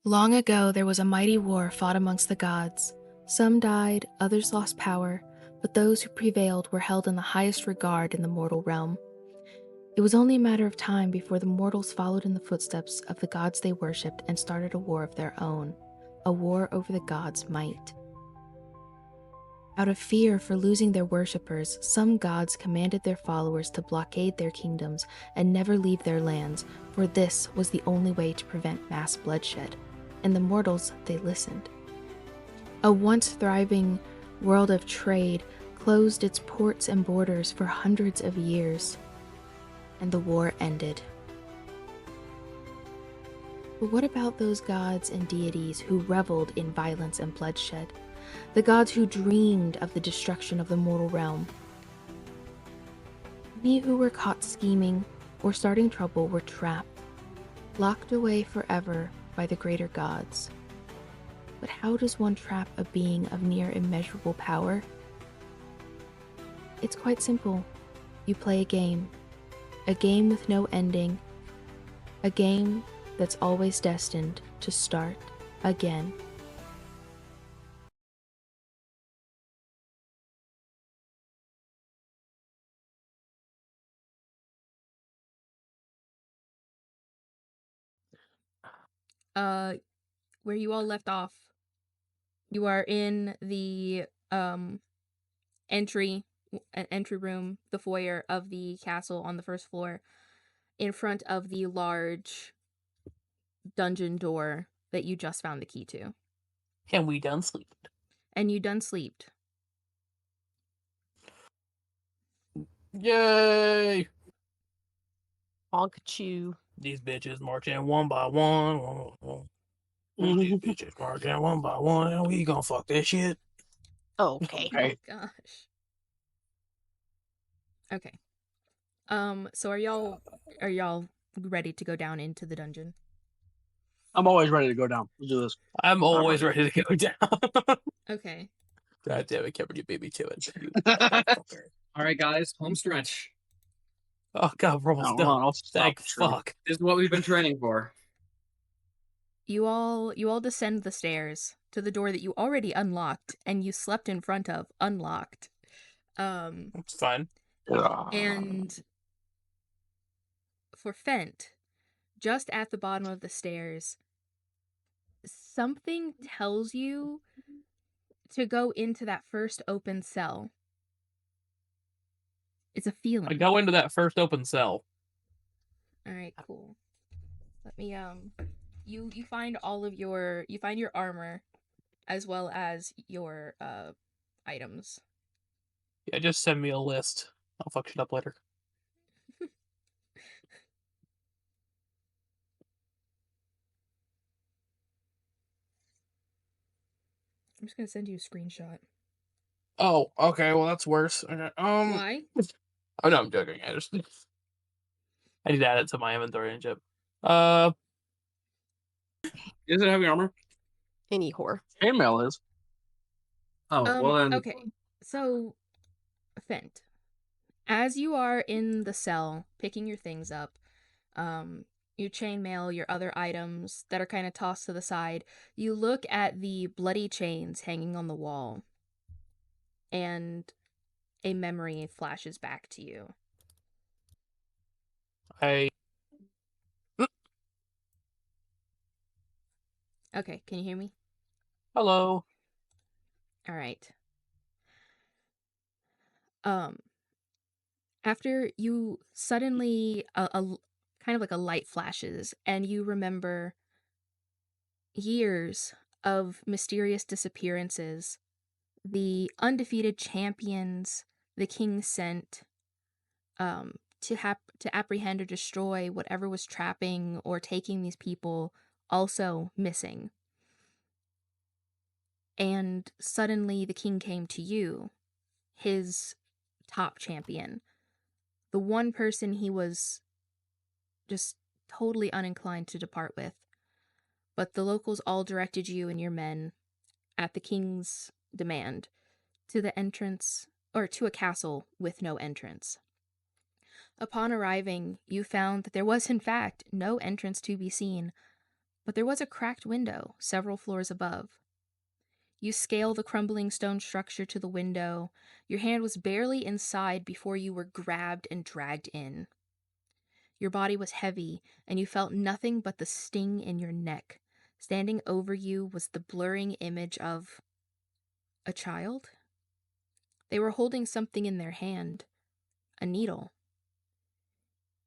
Long ago, there was a mighty war fought amongst the gods. Some died, others lost power, but those who prevailed were held in the highest regard in the mortal realm. It was only a matter of time before the mortals followed in the footsteps of the gods they worshipped and started a war of their own, a war over the gods' might. Out of fear for losing their worshippers, some gods commanded their followers to blockade their kingdoms and never leave their lands, for this was the only way to prevent mass bloodshed. And the mortals, they listened. A once thriving world of trade closed its ports and borders for hundreds of years, and the war ended. But what about those gods and deities who reveled in violence and bloodshed? The gods who dreamed of the destruction of the mortal realm? Many who were caught scheming or starting trouble were trapped, locked away forever by the greater gods. But how does one trap a being of near immeasurable power? It's quite simple. You play a game with no ending, a game that's always destined to start again. Where you all left off, you are in the entry room, the foyer of the castle on the first floor, in front of the large dungeon door that you just found the key to. And we done sleeped. And you done sleeped. Yay! Honk chew. These bitches marching one by one. These bitches marching one by one, and we gonna fuck that shit. Okay. Oh my gosh. Okay. So are y'all ready to go down into the dungeon? I'm always ready to go down. Let's do this. I'm always ready to go down. Okay. God damn it, Cameron, you beat me to it. All right, guys, home stretch. Oh god, we're almost done. I'll Thank fuck. This is what we've been training for. You all descend the stairs to the door that you already unlocked and you slept in front of, unlocked. It's fine. And for Fent, just at the bottom of the stairs, something tells you to go into that first open cell. It's a feeling. I go into that first open cell. Alright, cool. Let me you find you find your armor as well as your items. Yeah, just send me a list. I'll fuck shit up later. I'm just gonna send you a screenshot. Oh, okay, well that's worse. Okay, Why? Oh no, I'm joking. I need to add it to my inventory and shit. Is it heavy armor? Any whore. Chainmail is. Oh, well then. Okay, so Fent, as you are in the cell picking your things up, your chainmail, your other items that are kind of tossed to the side, you look at the bloody chains hanging on the wall, and a memory flashes back to you. Okay, can you hear me? Hello. All right. After you suddenly a kind of like a light flashes and you remember years of mysterious disappearances, the undefeated champions the king sent to apprehend or destroy whatever was trapping or taking these people, also missing. And suddenly the king came to you, his top champion, the one person he was just totally uninclined to depart with. But the locals all directed you and your men, at the king's demand, to the entrance, or to a castle with no entrance. Upon arriving, you found that there was in fact no entrance to be seen, but there was a cracked window several floors above. You scale the crumbling stone structure to the window. Your hand was barely inside before you were grabbed and dragged in. Your body was heavy, and you felt nothing but the sting in your neck. Standing over you was the blurring image of a child. They were holding something in their hand, a needle.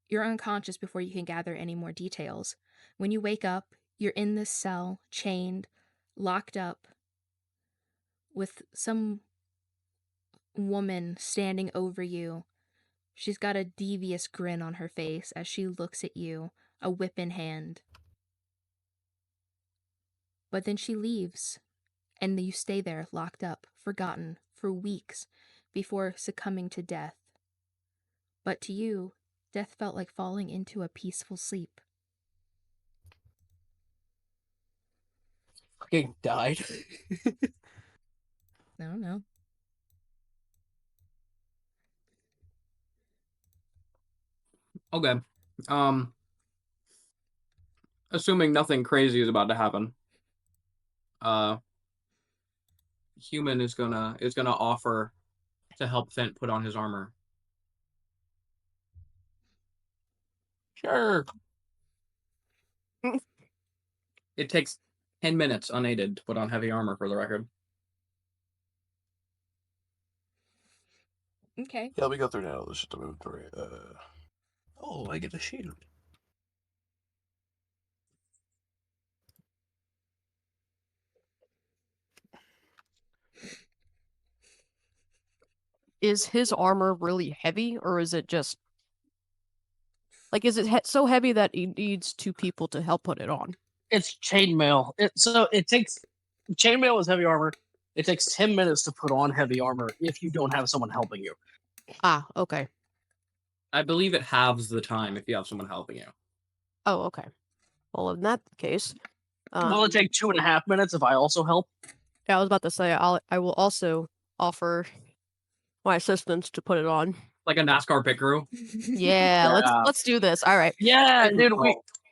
You're unconscious before you can gather any more details. When you wake up, you're in this cell, chained, locked up, with some woman standing over you. She's got a devious grin on her face as she looks at you, a whip in hand. But then she leaves, and you stay there locked up, forgotten, for weeks, before succumbing to death. But to you, death felt like falling into a peaceful sleep. Fucking died. I don't know. Okay. Assuming nothing crazy is about to happen. Human is gonna offer to help Fent put on his armor. Sure. It takes 10 minutes unaided to put on heavy armor, for the record. Okay. Yeah, we go through now. Let's just inventory. Oh, I get a shield. Is his armor really heavy, or is it just like is it so heavy that he needs two people to help put it on? It's chainmail. It takes chainmail is heavy armor. It takes 10 minutes to put on heavy armor if you don't have someone helping you. Ah, okay. I believe it halves the time if you have someone helping you. Oh, okay. Well, in that case, Will it take 2.5 minutes if I also help? yeah, I was about to say I will also offer my assistance to put it on. Like a NASCAR pit crew? Yeah, let's do this. All right. Yeah, dude,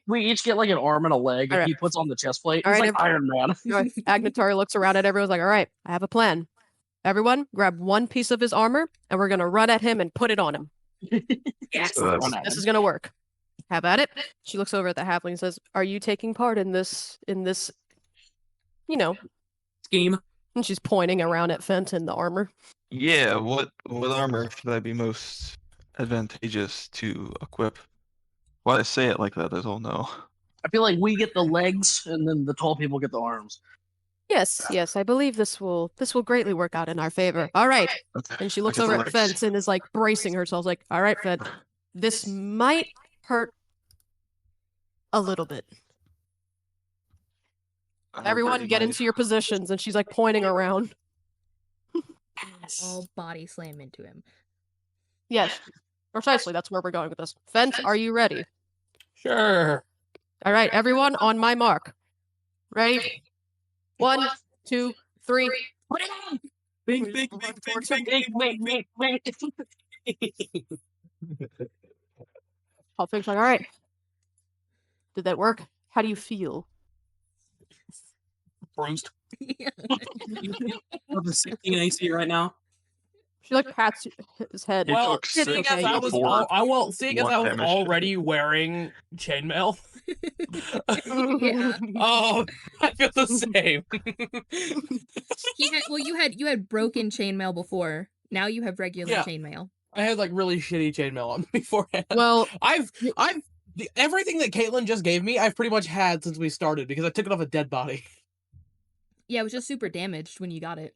we each get like an arm and a leg, and Alright. he puts on the chest plate. All He's right, like Iron Man. All right. Agnatar looks around at everyone's like, all right, I have a plan. Everyone, grab one piece of his armor, and we're gonna run at him and put it on him. Yes, This is gonna work. Have at it. She looks over at the halfling and says, "Are you taking part in this? You know?" scheme. And she's pointing around at Fent in the armor. Yeah, what armor should I be most advantageous to equip? Why I say it like that, I don't know. I feel like we get the legs, and then the tall people get the arms. Yes, I believe this will greatly work out in our favor. All right. Okay. And she looks I get the over at legs. Fent and is like bracing herself, like, all right, Fent, this might hurt a little bit. Everyone get into your positions, and she's like pointing around. All body slam into him. Yes, precisely. That's where we're going with this. Fent, are you ready? Sure. All right, everyone on my mark. Ready? 1, 2, 3. Put it on! Bing, bing, Halfling's like, all right. Did that work? How do you feel? Bruised. Of the 16 AC right now. She like pats his head. Well, Well, took seeing six as I was before. seeing as I was One damage. already wearing chainmail. Yeah. Oh, I feel the same. You had broken chainmail before. Now you have regular Yeah. chainmail. I had like really shitty chainmail on beforehand. Well, everything that Kaitlyn just gave me, I've pretty much had since we started because I took it off a dead body. Yeah, it was just super damaged when you got it.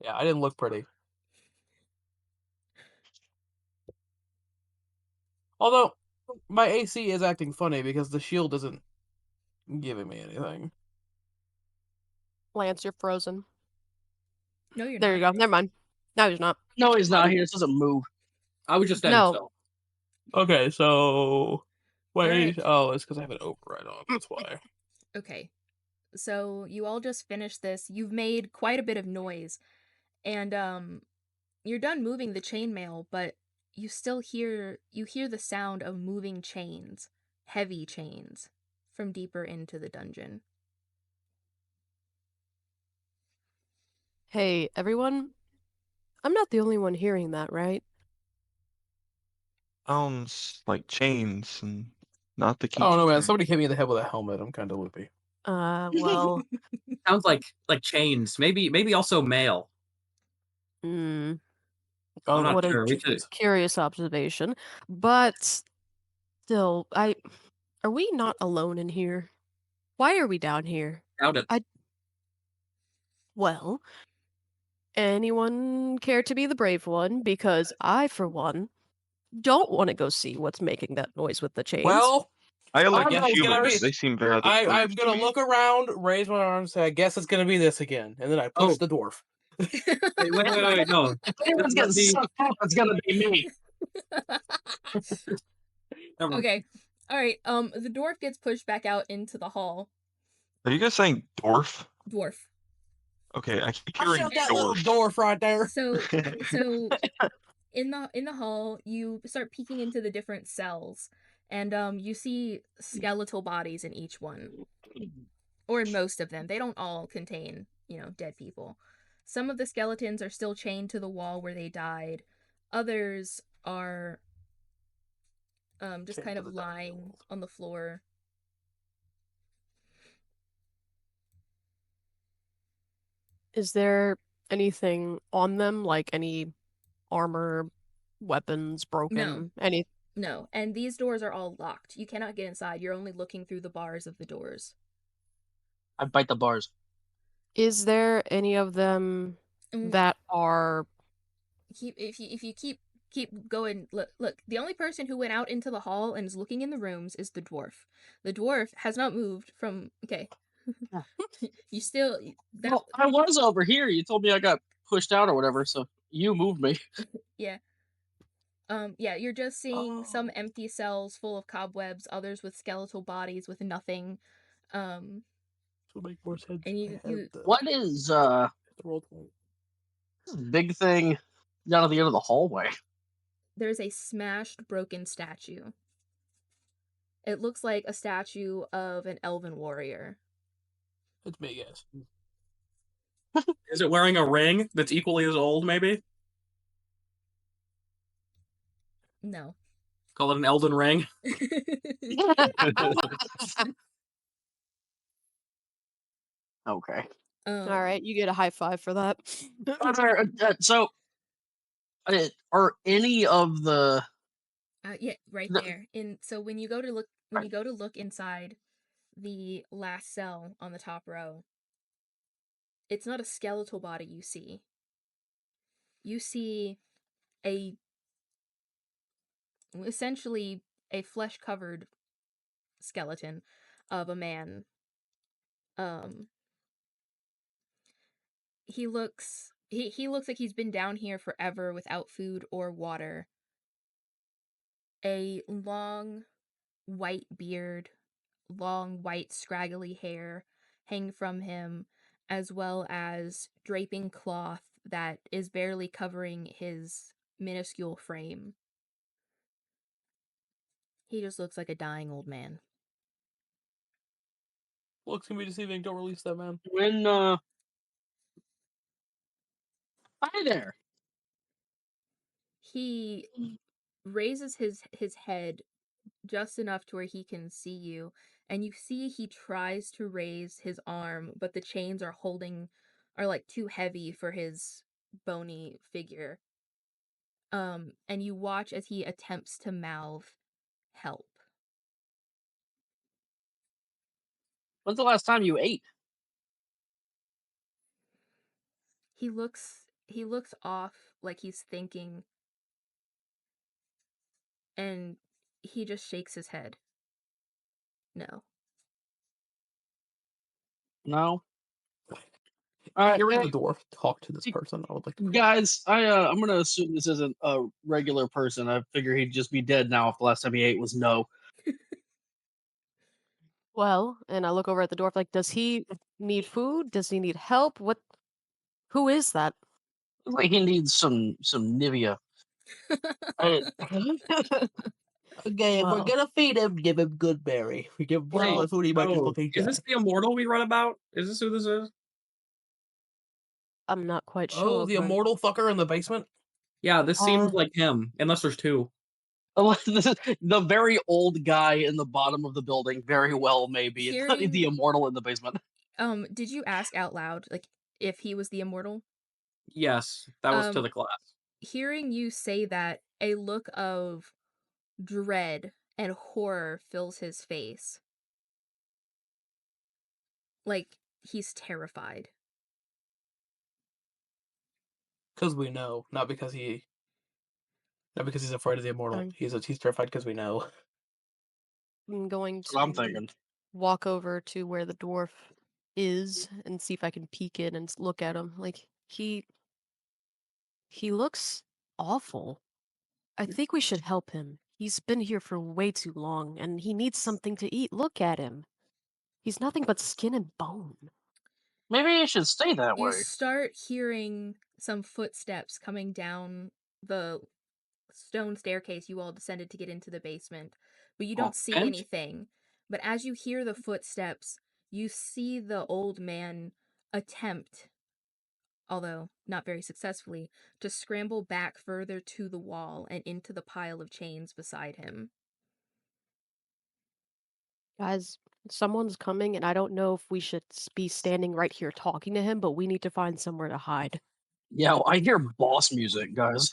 Yeah, I didn't look pretty. Although, my AC is acting funny because the shield isn't giving me anything. Lance, you're frozen. No, you're There not. you go. Never mind. No, he's not. No, he's not. He just doesn't move. I was just standing No. still. Okay, so... Wait, Alright. oh, it's because I have an override on, that's why. Okay. So you all just finished this. You've made quite a bit of noise. And you're done moving the chainmail, but you still hear the sound of moving chains, heavy chains, from deeper into the dungeon. Hey, everyone. I'm not the only one hearing that, right? Sounds like chains and not the key. I don't know, man. Somebody hit me in the head with a helmet. I'm kind of loopy. Well, Sounds like chains. Maybe also mail. I'm I'm not what sure. a We should. curious observation. But still, are we not alone in here? Why are we down here? Doubt it. Well, anyone care to be the brave one? Because I, for one, don't want to go see what's making that noise with the chains. Well, I like guess it's gonna humans. be- They seem very. I'm gonna look around, raise my arms, say, I guess it's gonna be this again, and then I push the dwarf. Wait, no. If anyone's getting sucked up, it's gonna be me. Okay. All right. The dwarf gets pushed back out into the hall. Are you guys saying dwarf? Dwarf. Okay, I keep I hearing shot that little dwarf. dwarf right there. So in the hall, you start peeking into the different cells, and you see skeletal bodies in each one, or in most of them. They don't all contain, dead people. Some of the skeletons are still chained to the wall where they died. Others are just kind of lying on the floor. Is there anything on them, like any armor, weapons, broken, any? No, and these doors are all locked. You cannot get inside. You're only looking through the bars of the doors. I bite the bars. Is there any of them that are? If you keep going, look. The only person who went out into the hall and is looking in the rooms is the dwarf. The dwarf has not moved from. Okay, you still. Well, I was over here. You told me I got pushed out or whatever, so you moved me. Yeah. Yeah, you're just seeing some empty cells full of cobwebs, others with skeletal bodies with nothing. So make more sense. And What is big thing down at the end of the hallway? There's a smashed, broken statue. It looks like a statue of an elven warrior. It's me, yes. Is it wearing a ring that's equally as old, maybe? No. Call it an Elden Ring. Okay. All right, you get a high five for that. So, are any of the? Yeah, right there. So when you go to look inside the last cell on the top row, it's not a skeletal body you see. You see essentially a flesh-covered skeleton of a man. He looks like he's been down here forever without food or water. A long white beard, long white scraggly hair hang from him, as well as draping cloth that is barely covering his minuscule frame. He just looks like a dying old man. Looks can be deceiving. Don't release that man. Hi there. He raises his head just enough to where he can see you, and you see he tries to raise his arm, but the chains are like too heavy for his bony figure. And you watch as he attempts to mouth help. When's the last time you ate? He looks off, like he's thinking, and he just shakes his head. No. No. All right, Hearing the dwarf talk to this person, I would like to. Guys, I'm gonna assume this isn't a regular person. I figure he'd just be dead now if the last time he ate was no. Well, and I look over at the dwarf like, does he need food? Does he need help? Who is that? Looks like he needs some Nivea. Okay, if we're Well, gonna feed him, give him good berry. We give him all the food he might as well take is this the immortal we read about? Is this who this is? I'm not quite Oh, sure. the but- immortal fucker in the basement? Yeah, this seems Uh, like him, unless there's two. This is the very old guy in the bottom of the building. Very well, maybe Hearing- the immortal in the basement. Did you ask out loud, like, if he was the immortal? Yes, that was to the class. Hearing you say that, a look of dread and horror fills his face. Like, he's terrified. Because we know, not because he's afraid of the immortal. He's terrified because we know. I'm going That's what I'm to thinking. walk over to where the dwarf is and see if I can peek in and look at him. Like he looks awful. I think we should help him. He's been here for way too long and he needs something to eat. Look at him. He's nothing but skin and bone. Maybe you should stay that You way. start hearing some footsteps coming down the stone staircase you all descended to get into the basement, but you don't see and? anything. But as you hear the footsteps, you see the old man attempt, although not very successfully, to scramble back further to the wall and into the pile of chains beside him. Guys, someone's coming and I don't know if we should be standing right here talking to him, but we need to find somewhere to hide. Yeah, I hear boss music, guys.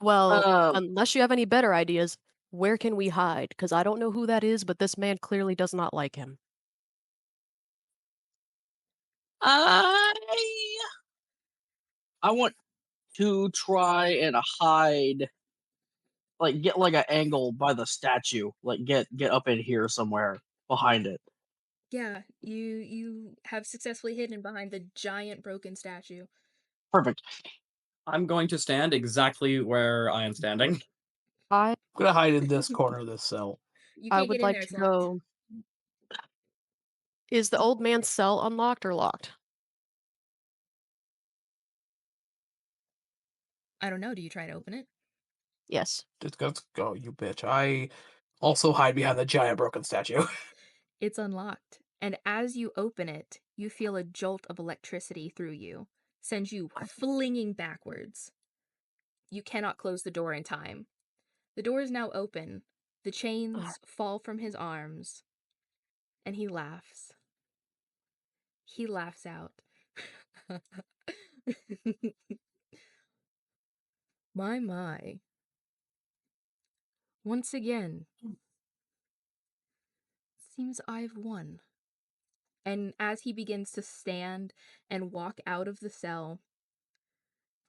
Well, unless you have any better ideas, where can we hide? Because I don't know who that is, but this man clearly does not like him. I want to try and hide, like get like an angle by the statue, like get up in here somewhere behind it. Yeah, you have successfully hidden behind the giant broken statue. Perfect. I'm going to stand exactly where I am standing. I'm gonna hide in this corner of this cell. You I can't would get in like there, to it's locked. go. Is the old man's cell unlocked or locked? I don't know, do you try to open it? Yes. Just go, you bitch. I also hide behind the giant broken statue. It's unlocked, and as you open it, you feel a jolt of electricity through you, sends you flinging backwards. You cannot close the door in time. The door is now open, the chains fall from his arms, and he laughs. He laughs out. My. Once again, seems I've won. And as he begins to stand and walk out of the cell,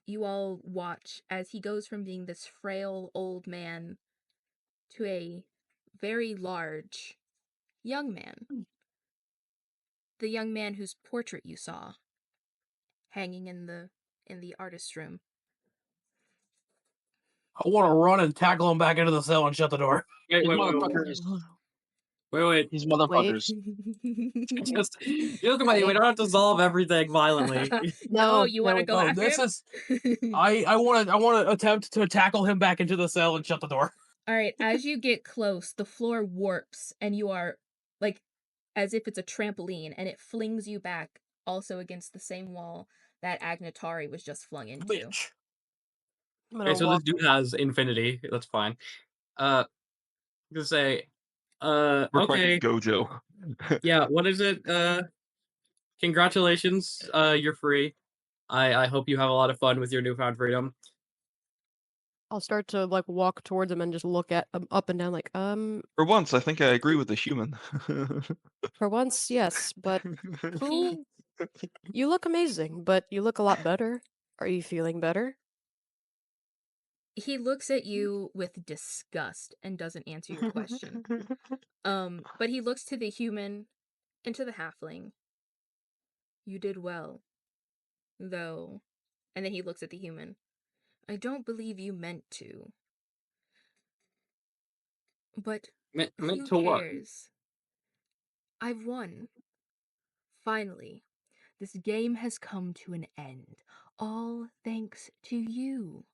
you all watch as he goes from being this frail old man to a very large young man. The young man whose portrait you saw hanging in the artist's room. I want to run and tackle him back into the cell and shut the door. Wait, These wait, wait, motherfuckers. wait. These motherfuckers. Just wait, we don't have to solve everything violently. No, you want to go Oh, after this him? is. I want to attempt to tackle him back into the cell and shut the door. All right, as you get close, the floor warps and you are like as if it's a trampoline and it flings you back also against the same wall that Agnatari was just flung into. Bitch. Okay, so this dude has infinity. That's fine. I'm gonna say, We're okay. fighting Gojo. Yeah, what is it? Congratulations, you're free. I hope you have a lot of fun with your newfound freedom. I'll start to like walk towards him and just look at him up and down like, For once, I think I agree with the human. for once, yes, but who? You look amazing, but you look a lot better. Are you feeling better? He looks at you with disgust and doesn't answer your question. But he looks to the human and to the halfling. You did well, though. And then he looks at the human. I don't believe you meant to. But Meant who to what? cares? I've won. Finally, this game has come to an end. All thanks to you.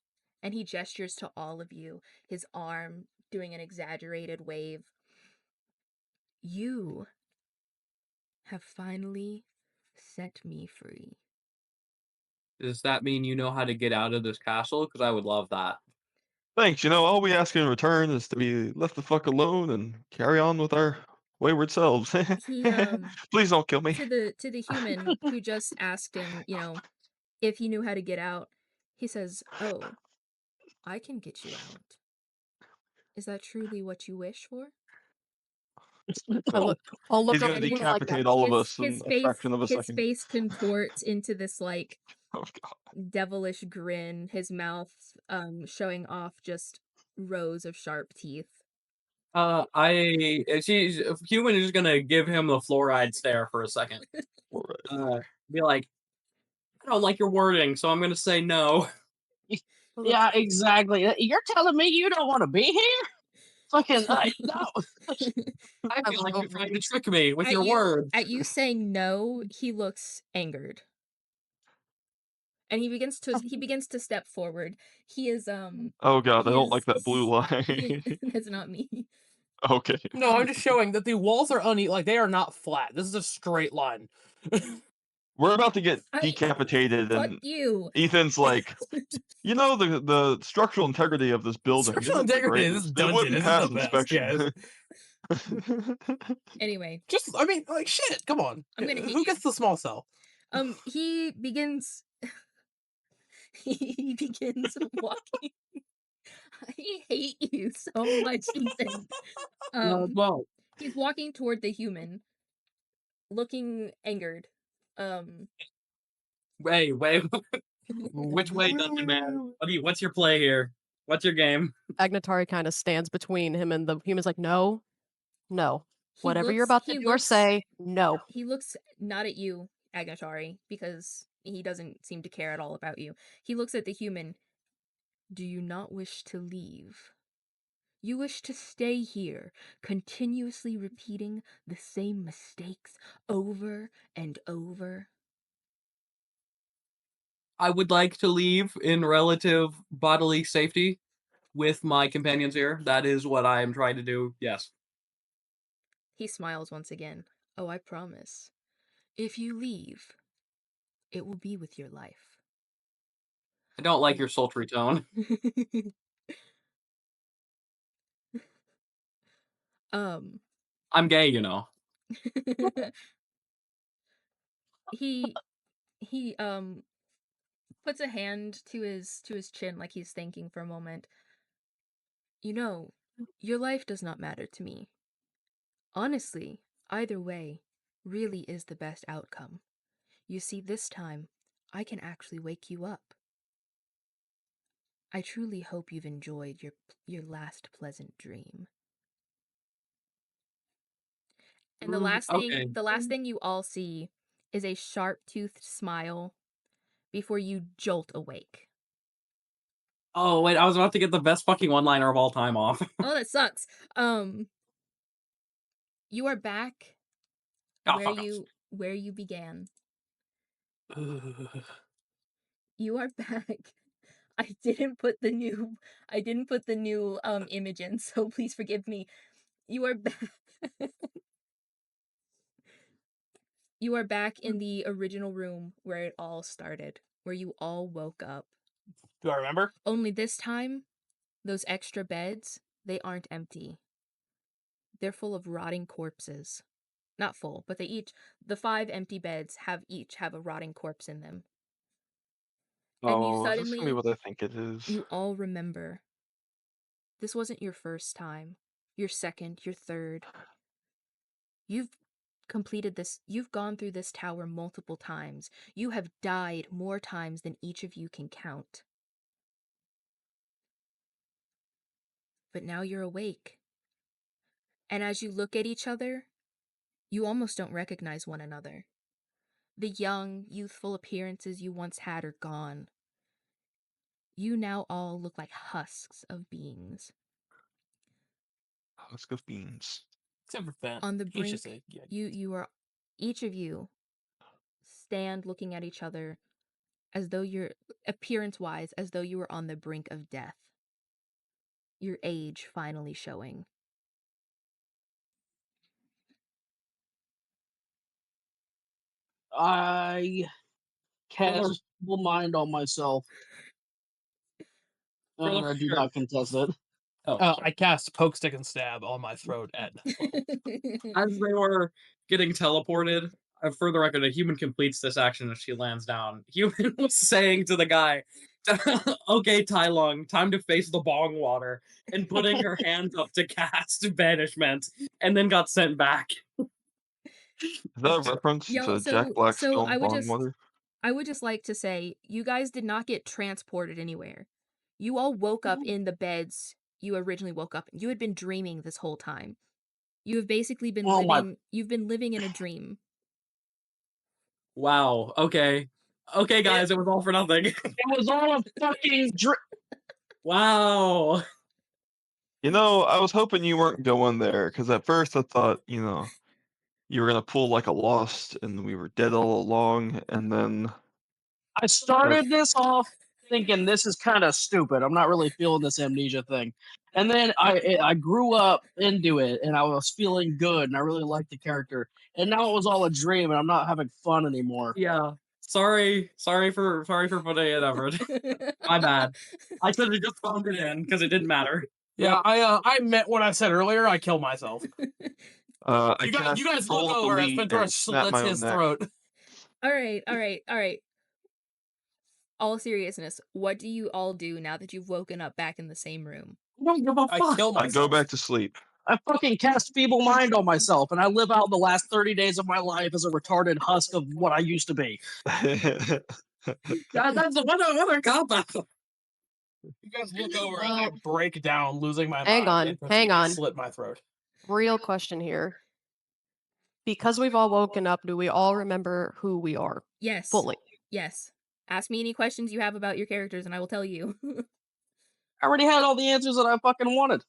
and he gestures to all of you, his arm doing an exaggerated wave. You have finally set me free. Does that mean you know how to get out of this castle? Because I would love that. Thanks. All we ask in return is to be left the fuck alone and carry on with our wayward selves. He Please don't kill me. to the human who just asked him, if he knew how to get out, he says, "Oh, I can get you out. Is that truly what you wish for?" I'll look He's up gonna at him like that. decapitate all of us in His a face fraction of a his second. face contorts into this like Oh god. devilish grin, his mouth showing off just rows of sharp teeth. Human is gonna give him the fluoride stare for a second. Be like, I don't like your wording, so I'm gonna say no. Yeah, exactly. You're telling me you don't want to be here? Fucking no. I feel like you're trying to trick me with your words. At you saying no, he looks angered. And he begins to step forward. He is Oh god, I don't like that blue line. That's not me. Okay. No, I'm just showing that the walls are uneven. Like, they are not flat. This is a straight line. We're about to get decapitated, Fuck and you. Ethan's like, the structural integrity of this building. Structural integrity of this dungeon wouldn't isn't pass the best, inspection. Anyway. Just, I mean, like, shit, come on. I'm gonna hit Who gets the small cell? He begins walking. I hate you so much, Ethan. Well, he's walking toward the human, looking angered. Wait. Which way, Dungeon Man? What's your play here? What's your game? Agnatari kind of stands between him and the human's like, no. Whatever you're about to do or say, no. He looks not at you, Agnatari, because he doesn't seem to care at all about you. He looks at the human. Do you not wish to leave? You wish to stay here, continuously repeating the same mistakes over and over? I would like to leave in relative bodily safety with my companions here. That is what I am trying to do, yes. He smiles once again. Oh, I promise. If you leave, it will be with your life. I don't like your sultry tone. I'm gay, He puts a hand to his chin like he's thinking for a moment. Your life does not matter to me. Honestly, either way really is the best outcome. You see, this time, I can actually wake you up. I truly hope you've enjoyed your last pleasant dream. And the last thing you all see is a sharp-toothed smile before you jolt awake. Oh, wait, I was about to get the best fucking one-liner of all time off. Oh, that sucks. You are back where you began. You are back. I didn't put the new image in, so please forgive me. You are back. You are back in the original room where it all started, where you all woke up. Do I remember? Only this time, those extra beds, they aren't empty. They're full of rotting corpses. Not full, but the 5 empty beds each have a rotting corpse in them. And you Oh, is this gonna be what I think it is? You all remember. This wasn't your first time, your second, your third. You've gone through this tower multiple times. You have died more times than each of you can count. But now you're awake. And as you look at each other, you almost don't recognize one another. The young, youthful appearances you once had are gone. You now all look like husks of beings. Husk of beans. Except for Fent. On the brink, each of you stand looking at each other as though you're, appearance-wise, as though you were on the brink of death. Your age finally showing. I cast For Feeble Mind on myself, For the and I do record- not contest it. I cast Poke, Stick, and Stab on my throat at. As they were getting teleported, for the record, a human completes this action as she lands down. Human was saying to the guy, okay, Tai Lung, time to face the bong water, and putting her hands up to cast banishment, and then got sent back. Is that a reference Yo, to Jack Black's so film I would Bongwater? I would just like to say, you guys did not get transported anywhere. You all woke up in the beds you originally woke up in. You had been dreaming this whole time. You have basically been Oh my- you've been living in a dream. Wow, okay. Okay, guys, it was all for nothing. It was all a fucking Wow. You know, I was hoping you weren't going there, because at first I thought, you know, you were gonna pull like a Lost and we were dead all along, and then I started this off thinking this is kind of stupid. I'm not really feeling this amnesia thing. And then I grew up into it and I was feeling good and I really liked the character. And now it was all a dream and I'm not having fun anymore. Yeah. Sorry for putting it over. My bad. I should have just phoned it in because it didn't matter. Yeah, I meant what I said earlier. I killed myself. I You cast guys Control look over as Delete Ventura and snap slits my own his neck. throat. All right. All seriousness, what do you all do now that you've woken up back in the same room? I don't give a I fuck. kill I myself. go back to sleep. I fucking cast Feeble Mind on myself and I live out the last 30 days of my life as a retarded husk of what I used to be. That's another cop out. You guys look over as I break down, losing my Hang mind. on, and hang on. Slit my throat. Real question here. Because we've all woken up, do we all remember who we are Yes. fully? Yes. Ask me any questions you have about your characters and I will tell you. I already had all the answers that I fucking wanted.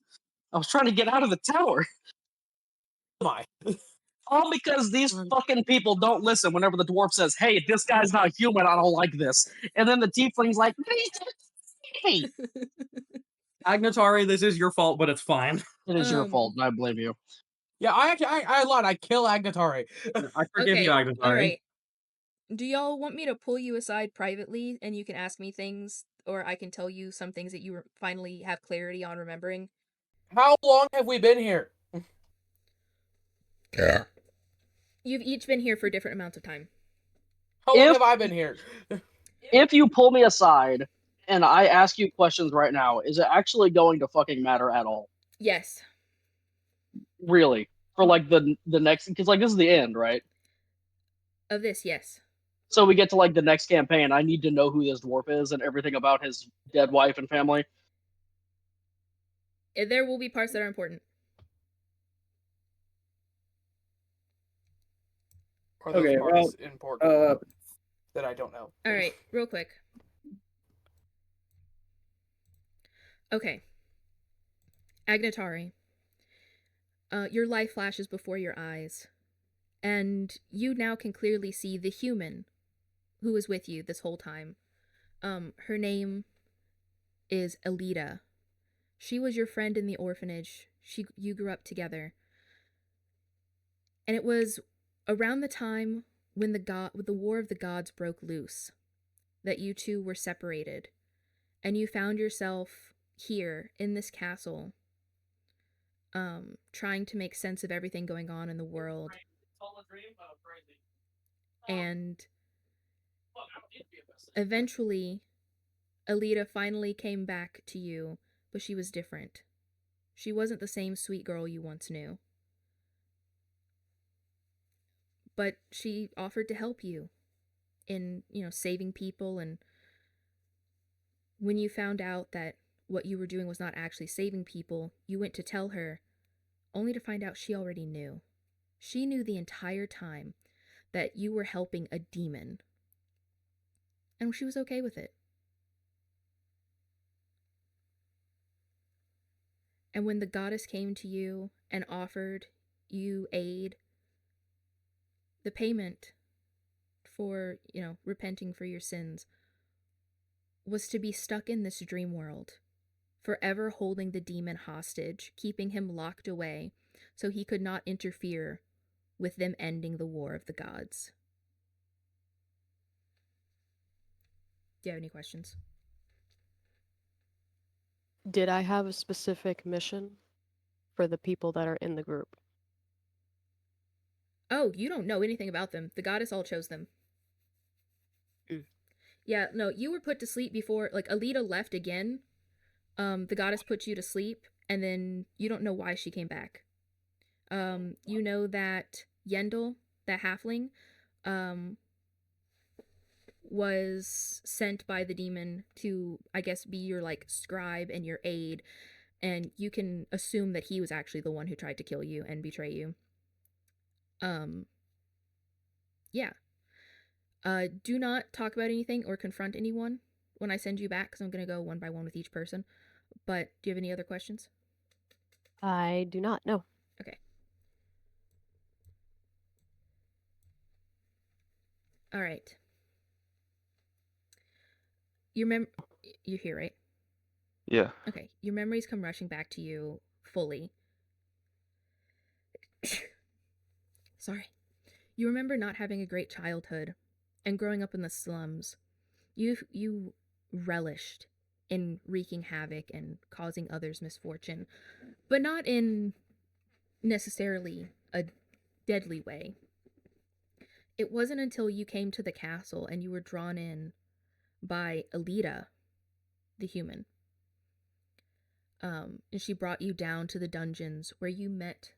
I was trying to get out of the tower. My. All because these fucking people don't listen whenever the dwarf says, hey, this guy's not human, I don't like this. And then the tiefling's like, hey. Agnatari, this is your fault, but it's fine. It is your fault, and I blame you. Yeah, I lied. I kill Agnatari. I forgive you, Agnatari. All right. Do y'all want me to pull you aside privately and you can ask me things, or I can tell you some things that you finally have clarity on remembering? How long have we been here? Yeah. You've each been here for different amounts of time. How long have I been here? If you pull me aside and I ask you questions right now, is it actually going to fucking matter at all? Yes. Really? For like the next, because like this is the end, right? Of this, yes. So we get to like the next campaign. I need to know who this dwarf is and everything about his dead wife and family. There will be parts that are important. Are those Okay, parts important that I don't know? All right, real quick. Okay. Agnatari. Your life flashes before your eyes, and you now can clearly see the human who was with you this whole time. Her name is Elita. She was your friend in the orphanage. You grew up together. And it was around the time when the War of the Gods broke loose that you two were separated, and you found yourself here in this castle, trying to make sense of everything going on in the world. And eventually, Alita finally came back to you, but she was different. She wasn't the same sweet girl you once knew. But she offered to help you in, saving people, and when you found out that what you were doing was not actually saving people, you went to tell her, only to find out she already knew. She knew the entire time that you were helping a demon. And she was okay with it. And when the goddess came to you and offered you aid, the payment for, repenting for your sins was to be stuck in this dream world, forever holding the demon hostage, keeping him locked away so he could not interfere with them ending the war of the gods. Do you have any questions? Did I have a specific mission for the people that are in the group? Oh, you don't know anything about them. The goddess all chose them. Mm. Yeah, no, you were put to sleep before, like, Alita left again. The goddess put you to sleep, and then you don't know why she came back. You know that Yendel, that halfling, was sent by the demon to, I guess, be your, like, scribe and your aide, and you can assume that he was actually the one who tried to kill you and betray you. Yeah. Do not talk about anything or confront anyone when I send you back, because I'm going to go one by one with each person. But do you have any other questions? I do not know. Okay. All right. You're here, right? Yeah. Okay. Your memories come rushing back to you fully. Sorry. You remember not having a great childhood and growing up in the slums. You relished in wreaking havoc and causing others misfortune, but not in necessarily a deadly way. It wasn't until you came to the castle and you were drawn in by Alita, the human. And she brought you down to the dungeons where you met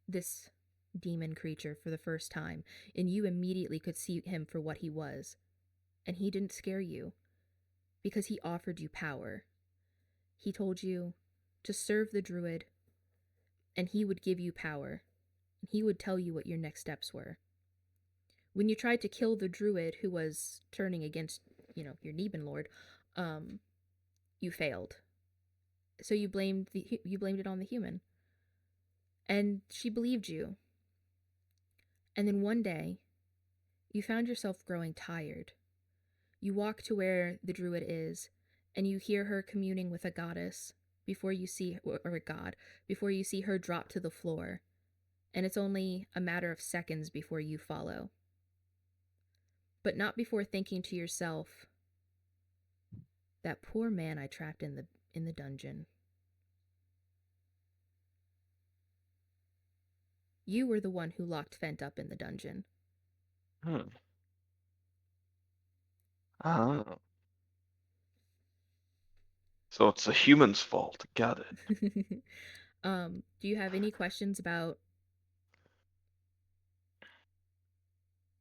this demon creature for the first time, and you immediately could see him for what he was. And he didn't scare you because he offered you power. He told you to serve the druid, and he would give you power. He would tell you what your next steps were. When you tried to kill the druid who was turning against, your Neben lord, you failed. So you blamed it on the human. And she believed you. And then one day, you found yourself growing tired. You walk to where the druid is, and you hear her communing with a goddess before you see, or a god, before you see her drop to the floor. And it's only a matter of seconds before you follow. But not before thinking to yourself, that poor man I trapped in the dungeon. You were the one who locked Fent up in the dungeon. Ah. So it's a human's fault. Got it. Do you have any questions about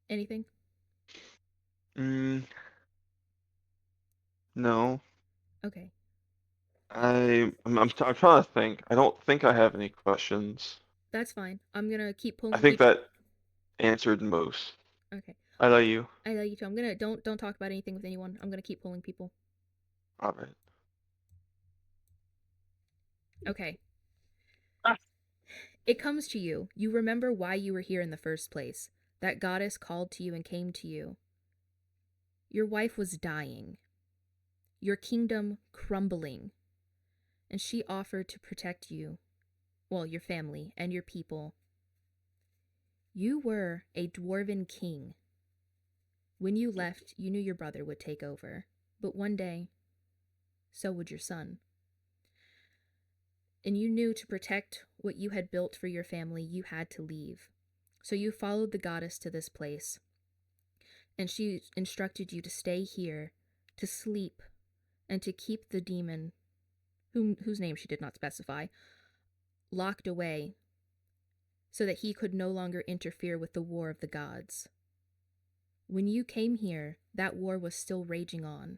anything? No. Okay. I'm trying to think. I don't think I have any questions. That's fine. I'm gonna keep pulling I think people. that answered most. Okay. I love you. I love you too. I'm gonna don't talk about anything with anyone. I'm gonna keep pulling people. All right. Okay. It comes to you. You remember why you were here in the first place. That goddess called to you and came to you. Your wife was dying. Your kingdom crumbling. And she offered to protect you. Well, your family and your people. You were a dwarven king. When you left, you knew your brother would take over. But one day, so would your son. And you knew to protect what you had built for your family, you had to leave. So you followed the goddess to this place. And she instructed you to stay here, to sleep, and to keep the demon, whose name she did not specify, locked away, so that he could no longer interfere with the war of the gods. When you came here, that war was still raging on.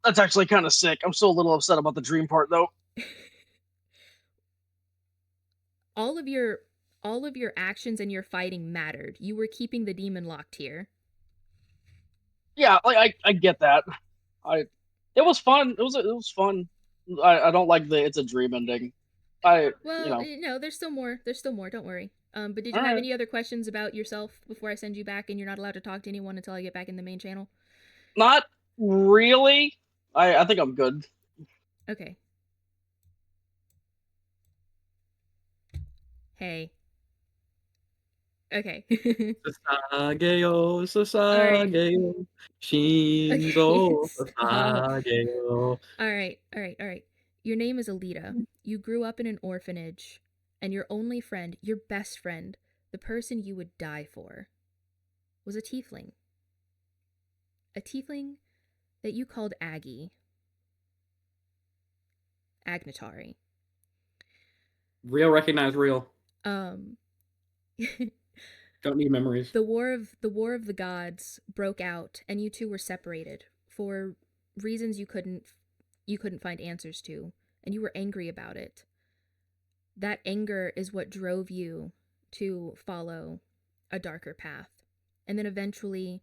That's actually kind of sick. I'm still a little upset about the dream part, though. All of your actions and your fighting mattered. You were keeping the demon locked here. Yeah, like I get that. It was fun. It was fun. I don't like it's a dream ending. Well, no, there's still more. There's still more. Don't worry. But did you All have right. any other questions about yourself before I send you back and you're not allowed to talk to anyone until I get back in the main channel? Not really. I think I'm good. Okay. Hey. Okay. Sasageo, Sasageo, Shinzo, Sasageo. Alright. Your name is Alita. You grew up in an orphanage, and your only friend, your best friend, the person you would die for, was a tiefling. A tiefling that you called Aggie. Agnatari. Real, recognize real. Um Don't need memories. The war of the gods broke out, and you two were separated for reasons you couldn't find answers to, and you were angry about it. That anger is what drove you to follow a darker path. And then eventually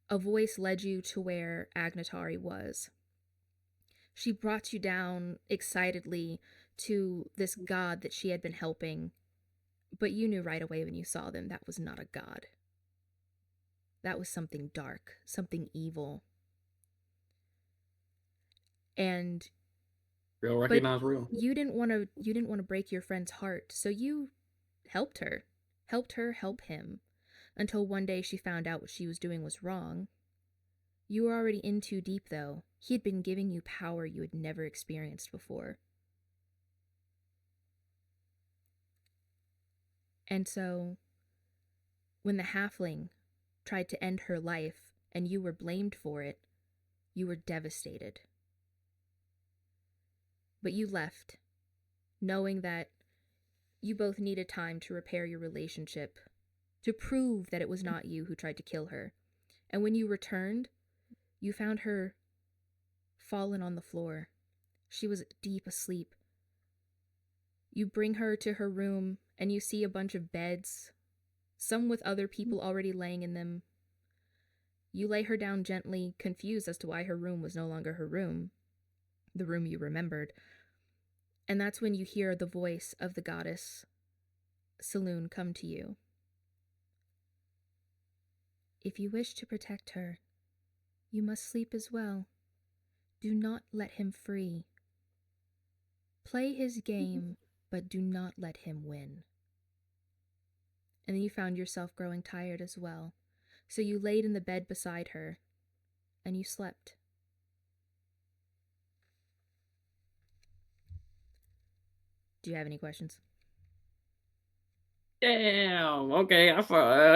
a voice led you to where Agnatari was. She brought you down excitedly to this god that she had been helping, but you knew right away when you saw them that was not a god. That was something dark, something evil. And Real, recognize real. You didn't want to break your friend's heart, so you helped her help him, until one day she found out what she was doing was wrong. You were already in too deep, though. He had been giving you power you had never experienced before. And so, when the halfling tried to end her life and you were blamed for it, you were devastated. But you left, knowing that you both needed time to repair your relationship, to prove that it was not you who tried to kill her. And when you returned, you found her fallen on the floor. She was deep asleep. You bring her to her room, and you see a bunch of beds, some with other people already laying in them. You lay her down gently, confused as to why her room was no longer her room, the room you remembered. And that's when you hear the voice of the goddess Saloon come to you. If you wish to protect her, you must sleep as well. Do not let him free. Play his game, but do not let him win. And then you found yourself growing tired as well. So you laid in the bed beside her, and you slept. Do you have any questions? Damn. Okay,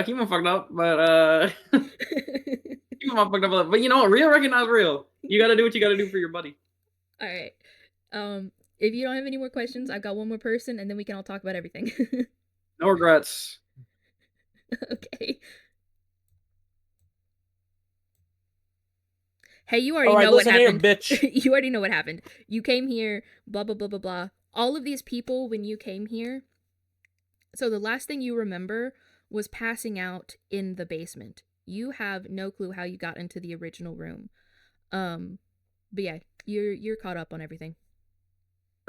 human fucked up, but human fucked up. But you know what? Real, recognize real. You gotta do what you gotta do for your buddy. All right. If you don't have any more questions, I've got one more person, and then we can all talk about everything. No regrets. Okay. Hey, you already All right, know what listen here, happened. bitch. You already know what happened. You came here, blah, blah, blah, blah, blah. All of these people, when you came here, so the last thing you remember was passing out in the basement. You have no clue how you got into the original room. But yeah, you're caught up on everything.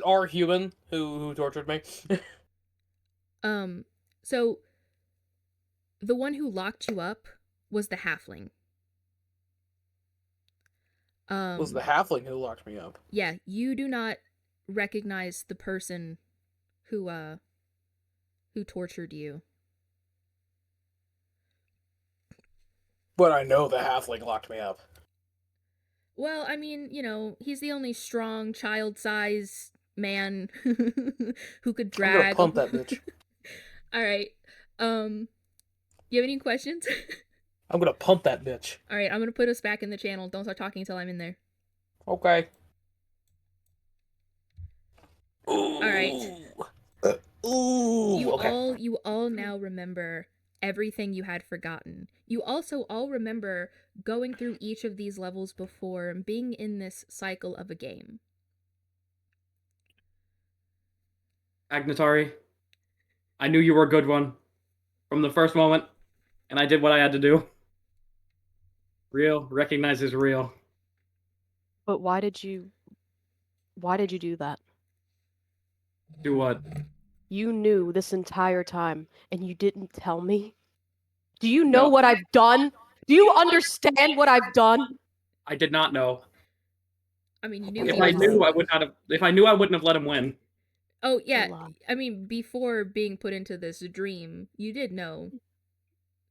Our human who tortured me. So the one who locked you up was the halfling. Was the halfling who locked me up. Yeah, you do not recognize the person who tortured you. But I know the halfling locked me up. Well, I mean, you know, he's the only strong, child-sized man who could drag. I'm gonna pump that bitch. All right. You have any questions? I'm gonna pump that bitch. All right, I'm gonna put us back in the channel. Don't start talking until I'm in there. Okay. All right. Ooh. Okay. You all now remember everything you had forgotten. You also all remember going through each of these levels before and being in this cycle of a game. Agnatari, I knew you were a good one from the first moment, and I did what I had to do. Real, recognizes real. But why did you do that? Do what? You knew this entire time, and you didn't tell me? Do you know No. what I've done? Do you understand what I've done? I did not know. I mean, you knew If he I was. knew, I would not have. If I knew, I woun't have let him win. Oh yeah, lie. I mean, before being put into this dream, you did know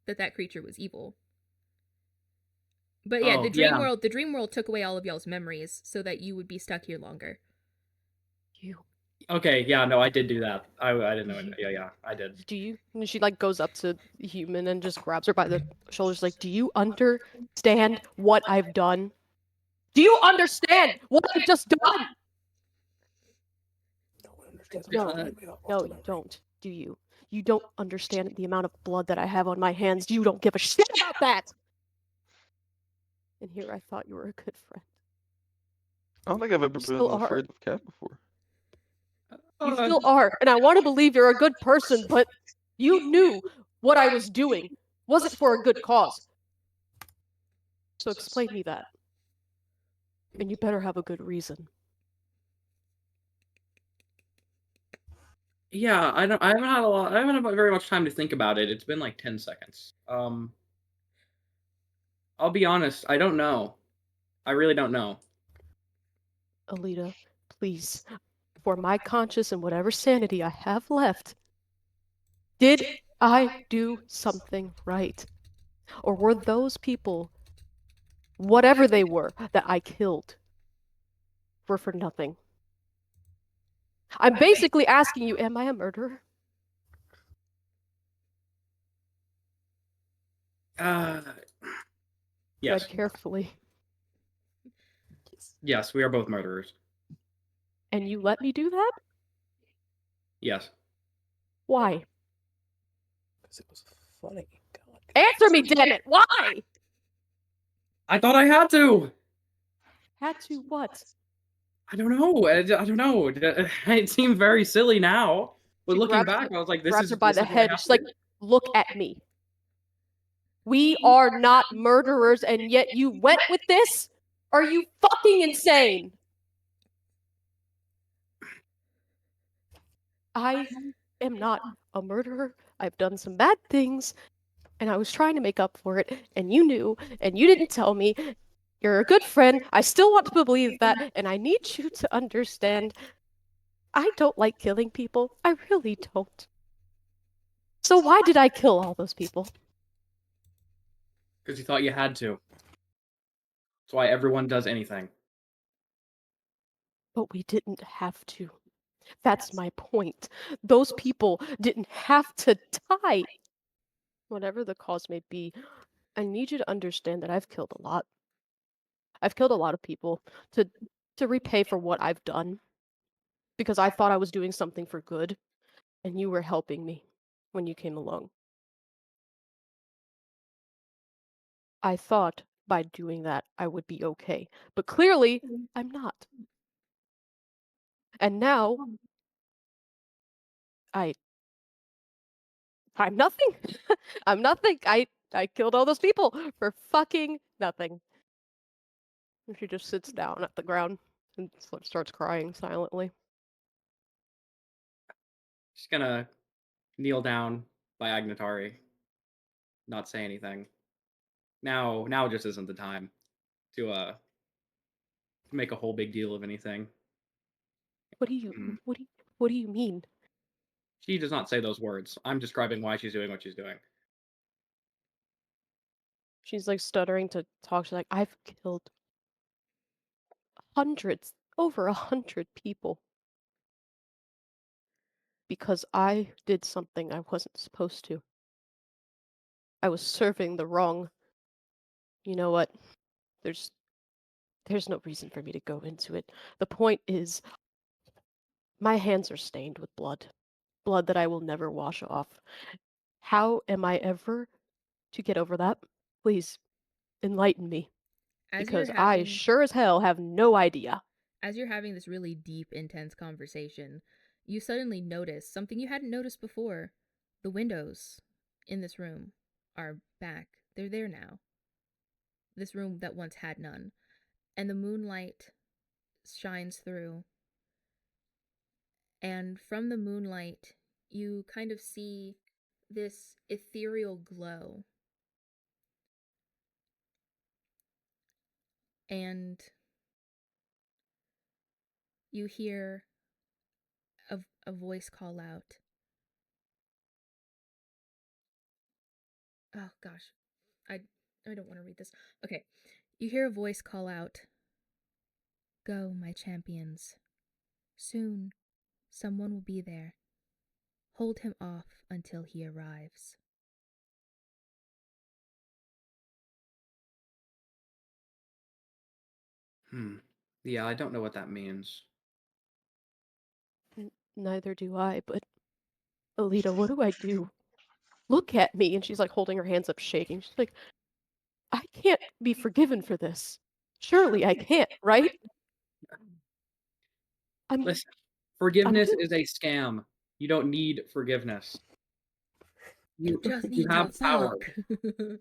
that creature was evil. But yeah, Oh, yeah. the dream world took away all of y'all's memories so that you would be stuck here longer. You. Okay, yeah, no, I did do that. I didn't know it. Yeah, I did. Do you? And she like goes up to Human and just grabs her by the shoulders, like, do you understand what I've done? Do you understand what I've just done? No, you don't. Do you? You don't understand the amount of blood that I have on my hands. You don't give a shit about that. And here I thought you were a good friend. I don't think I've ever You been still are. afraid of Cat before. You still are, and I want to believe you're a good person, but you knew what I was doing wasn't for a good cause. So explain me that. And you better have a good reason. Yeah, I haven't had a lot. I haven't had very much time to think about it. It's been like 10 seconds. I'll be honest. I don't know. I really don't know. Alita, please, for my conscience and whatever sanity I have left, did I do something right? Or were those people, whatever they were, that I killed, were for nothing? I'm basically asking you, am I a murderer? Yes. Tread carefully. Yes, we are both murderers. And you let me do that? Yes. Why? Because it was funny. God. Answer me, damn it! Why? I thought I had to. Had to what? I don't know. I don't know. It seemed very silly now. But She looking grabs back, her- I was like, this grabs is her by this the is what I head. have She's to like, do. look at me. We are not murderers, and yet you went with this? Are you fucking insane? I am not a murderer. I've done some bad things, and I was trying to make up for it, and you knew, and you didn't tell me. You're a good friend. I still want to believe that, and I need you to understand. I don't like killing people. I really don't. So why did I kill all those people? Because you thought you had to. That's why everyone does anything. But we didn't have to. That's my point. Those people didn't have to die. Whatever the cause may be, I need you to understand that I've killed a lot. I've killed a lot of people to repay for what I've done. Because I thought I was doing something for good, and you were helping me when you came along. I thought by doing that I would be okay, but clearly I'm not. And now I'm nothing. I'm nothing. I killed all those people for fucking nothing. And she just sits down at the ground and starts crying silently. She's gonna kneel down by Agnatari, not say anything. Now just isn't the time to make a whole big deal of anything. What do you mean? She does not say those words. I'm describing why she's doing what she's doing. She's like stuttering to talk. She's like, I've killed hundreds, over 100 people. Because I did something I wasn't supposed to. I was serving the wrong. You know what? There's no reason for me to go into it. The point is, my hands are stained with blood. Blood that I will never wash off. How am I ever to get over that? Please, enlighten me. Because I sure as hell have no idea. As you're having this really deep, intense conversation, you suddenly notice something you hadn't noticed before. The windows in this room are back. They're there now. This room that once had none. And the moonlight shines through. And from the moonlight, you kind of see this ethereal glow. And you hear a voice call out. Oh gosh. I don't want to read this. Okay. You hear a voice call out. Go, my champions. Soon, someone will be there. Hold him off until he arrives. Yeah, I don't know what that means. Neither do I, but Alita, what do I do? Look at me. And she's like holding her hands up, shaking. She's like, I can't be forgiven for this. Surely I can't, right? Listen, forgiveness doing- is a scam. You don't need forgiveness. You just need have to power. fuck.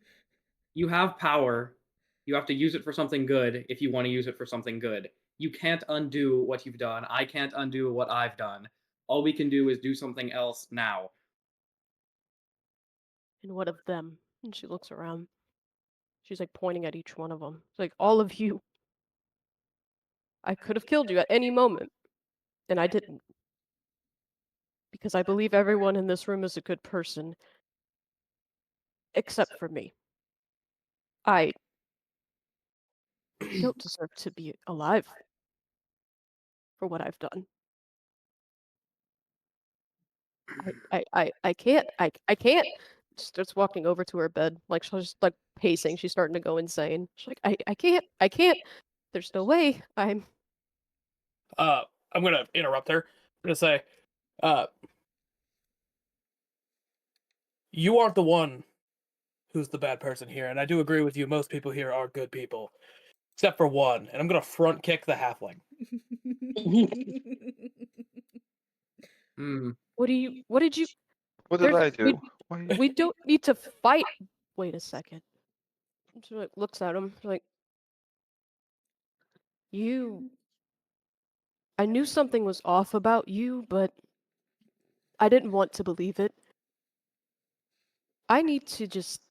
You have power. You have to use it for something good if you want to use it for something good. You can't undo what you've done. I can't undo what I've done. All we can do is do something else now. And what of them? And she looks around. She's like pointing at each one of them. It's like, all of you. I could have killed you at any moment, and I didn't. Because I believe everyone in this room is a good person, except for me. I don't deserve to be alive for what I've done. I can't. I can't. She starts walking over to her bed, like she's just like pacing. She's starting to go insane. She's like, I can't. There's no way. I'm gonna interrupt her. I'm gonna say, you aren't the one who's the bad person here, and I do agree with you. Most people here are good people, except for one. And I'm gonna front kick the halfling. What did you? What did I do? We don't need to fight. Wait a second. She like looks at him like, I knew something was off about you, but I didn't want to believe it. I need to just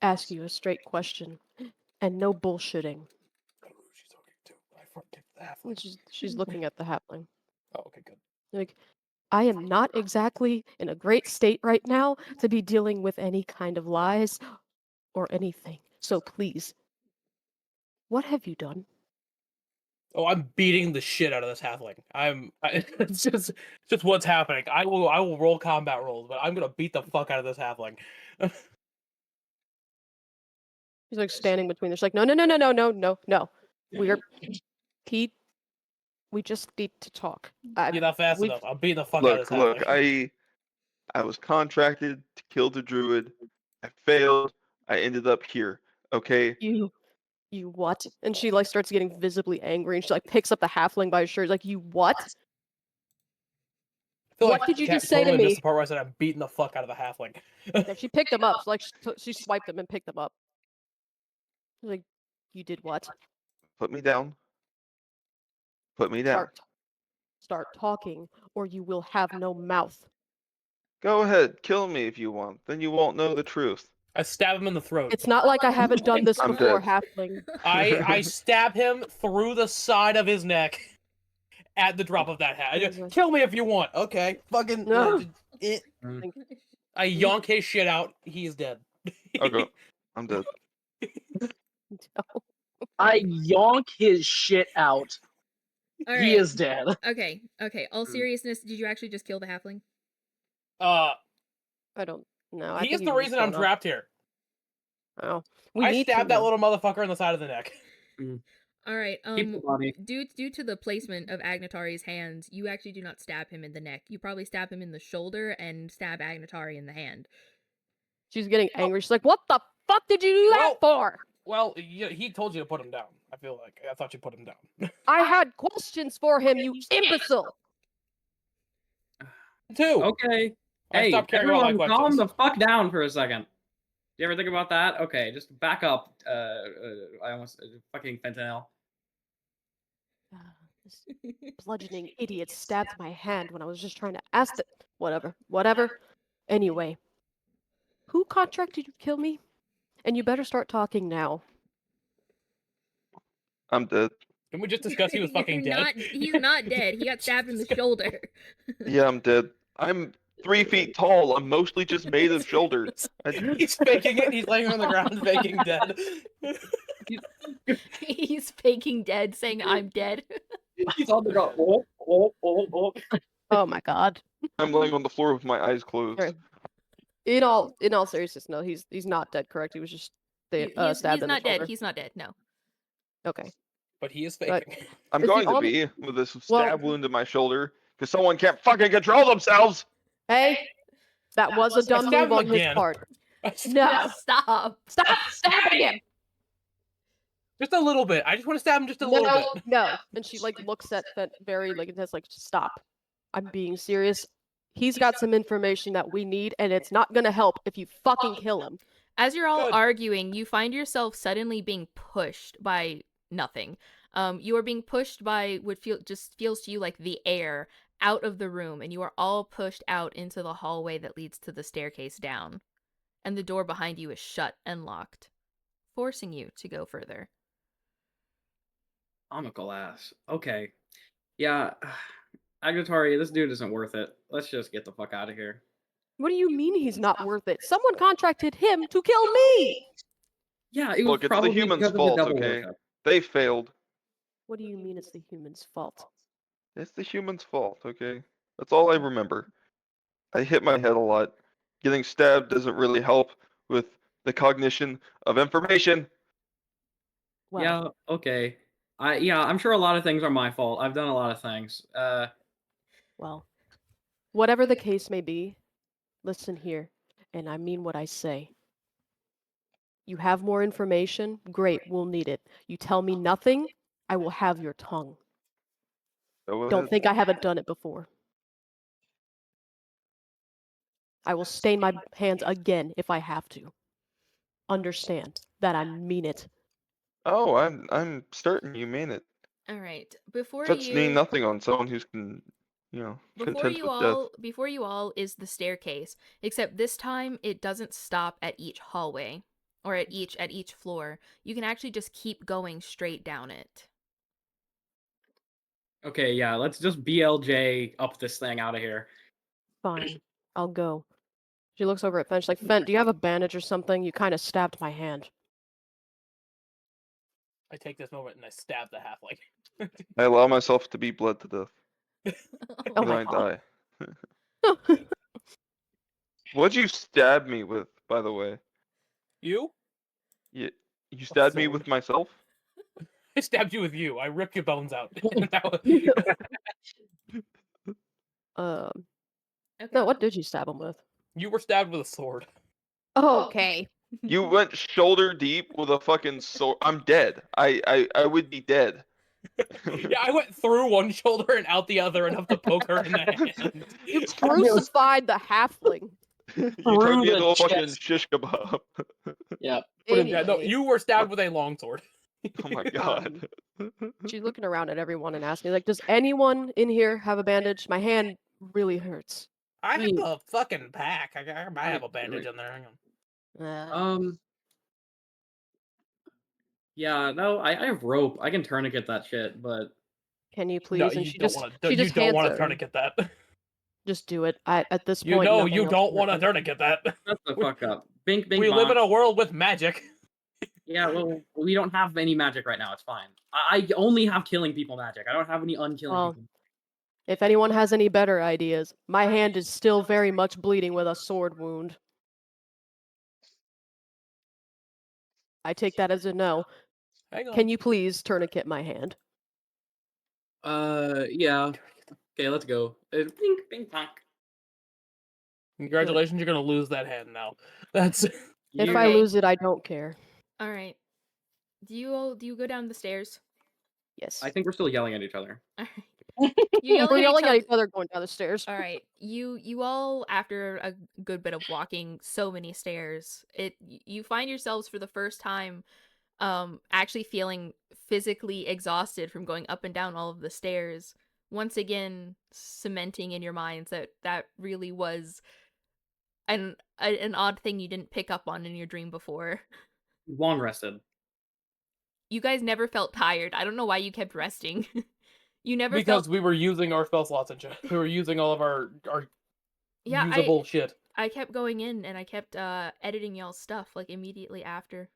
ask you a straight question and no bullshitting. She's okay too. I front kicked the halfling. She's looking at the halfling. Oh, okay, good. Like, I am not exactly in a great state right now to be dealing with any kind of lies or anything. So please, what have you done? Oh, I'm beating the shit out of this halfling. It's just what's happening. I will roll combat rolls, but I'm gonna beat the fuck out of this halfling. He's like standing between them. She's like, no. We just need to talk. You're not fast enough. I'm beating the fuck out of this Look, halfling. I was contracted to kill the druid. I failed. I ended up here. Okay. You what? And she like starts getting visibly angry, and she like picks up the halfling by his shirt. Like, you what? I feel What like did you Cat just say to totally me? missed the part where I said I'm beating the fuck out of the halfling. Yeah, she picked them up. So, like she swiped them and picked them up. She's like, you did what? Put me down. Put me down. Start talking, or you will have no mouth. Go ahead, kill me if you want. Then you won't know the truth. I stab him in the throat. It's not like I haven't done this I'm before, dead. halfling. I stab him through the side of his neck at the drop of that hat. Kill me if you want. Okay, fucking. No. I yonk his shit out. He is dead. Okay, I'm dead. I yonk his shit out. All He right. is dead. Okay. All seriousness, did you actually just kill the halfling? I don't know. He's the reason I'm trapped here. Oh, I stabbed that little motherfucker in the side of the neck. All right. Due to the placement of Agnatari's hands, you actually do not stab him in the neck. You probably stab him in the shoulder and stab Agnatari in the hand. She's getting angry. She's like, "What the fuck did you do that for?" Well, he told you to put him down. I feel like I thought you put him down. I had questions for him, you imbecile. Too. Okay. I stopped caring about my everyone, calm questions. the fuck down for a second. Do you ever think about that? Okay, just back up. I almost fucking fentanyl. This bludgeoning idiot stabbed my hand when I was just trying to ask the Whatever. Anyway, who contracted you to kill me? And you better start talking now. I'm dead. Can we just discuss he was fucking dead? He's not dead. He got stabbed in the shoulder. Yeah, I'm dead. I'm 3 feet tall. I'm mostly just made of shoulder. He's faking it. He's laying on the ground faking dead. He's faking dead, saying I'm dead. He's on the ground. Oh my god. I'm laying on the floor with my eyes closed. Alright. In all seriousness, no, he's not dead, correct? He was just stabbed He's in the not dead. shoulder. He's not dead. No. Okay. But he is But- faking. I'm Is he going to on- be with this Well- stab wound in my shoulder because someone can't fucking control themselves. Hey, that was a dumb stabbed move him on his again. part. No, Stop. stop stabbing him. Just a little bit. I just want to stab him just a little bit. No. And she like looks at Fent very like intense, like stop. I'm being serious. He's got some information that we need, and it's not gonna help if you fucking kill him. As you're all Good. arguing, you find yourself suddenly being pushed by nothing. You are being pushed by what feels to you like the air out of the room, and you are all pushed out into the hallway that leads to the staircase down. And the door behind you is shut and locked, forcing you to go further. Comical ass. Okay. Yeah. Agatari, this dude isn't worth it. Let's just get the fuck out of here. What do you mean he's not worth it? Someone contracted him to kill me. Yeah, it was Look, it's the probably humans' because of the fault, devil okay? worship. They failed. What do you mean it's the human's fault? It's the humans' fault, okay? That's all I remember. I hit my head a lot. Getting stabbed doesn't really help with the cognition of information. Well, Yeah, okay. I'm sure a lot of things are my fault. I've done a lot of things. well, whatever the case may be, listen here, and I mean what I say. You have more information? Great, we'll need it. You tell me nothing, I will have your tongue. Go Don't ahead. think I haven't done it before. I will stain my hands again if I have to. Understand that I mean it. Oh, I'm certain you mean it. All right. Before Such you mean nothing on someone who's content with death. Before you all is the staircase, except this time it doesn't stop at each hallway or at each floor. You can actually just keep going straight down it. Okay, yeah, let's just BLJ up this thing out of here. Fine, I'll go. She looks over at Fent. She's like, Fent, do you have a bandage or something? You kind of stabbed my hand. I take this moment and I stab the halfling. I allow myself to be bled to death. Oh Then my I God. die. What'd you stab me with, by the way? You? You stabbed me sword. with myself? I stabbed you with you. I ripped your bones out. Okay. No, what did you stab him with? You were stabbed with a sword. Okay. You went shoulder deep with a fucking sword. I'm dead. I would be dead. Yeah, I went through one shoulder and out the other enough to poke her in the hand. You crucified the halfling. You Through turned me the into a fucking chest. shish kebab. Yeah. Yeah, no, Anyway, you were stabbed with a longsword. Oh my god. she's looking around at everyone and asking, like, does anyone in here have a bandage? My hand really hurts. I have Please. a fucking pack. I might have a bandage in there. Hang on. Yeah, no, I have rope. I can tourniquet that shit, but Can you please? No, And you she don't just want she to. You just don't hands want to her. tourniquet that. Just do it. At this You point, know nothing you else don't can want to happen. tourniquet that. shut the We- fuck up. Bink, bink, We live in bonk. a world with magic. Yeah, well, we don't have any magic right now. It's fine. I only have killing people magic. I don't have any unkilling Well, people. If anyone has any better ideas, my hand is still very much bleeding with a sword wound. I take that as a no. Hang on. Can you please tourniquet my hand? Yeah. Okay, let's go. Bink, bink, bonk. Congratulations, you're gonna lose that hand now. That's If I Okay. lose it, I don't care. All right. Do you go down the stairs? Yes. I think we're still yelling at each other. All right. You We're yelling at each each other going down the stairs. All right. You all, after a good bit of walking so many stairs, you find yourselves for the first time actually feeling physically exhausted from going up and down all of the stairs once again cementing in your minds that really was an odd thing you didn't pick up on in your dream before. Long rested. You guys never felt tired. I don't know why you kept resting. You never Because felt... we were using our spell slots and shit. We were using all of our Yeah, usable shit. I kept going in and I kept editing y'all's stuff like immediately after.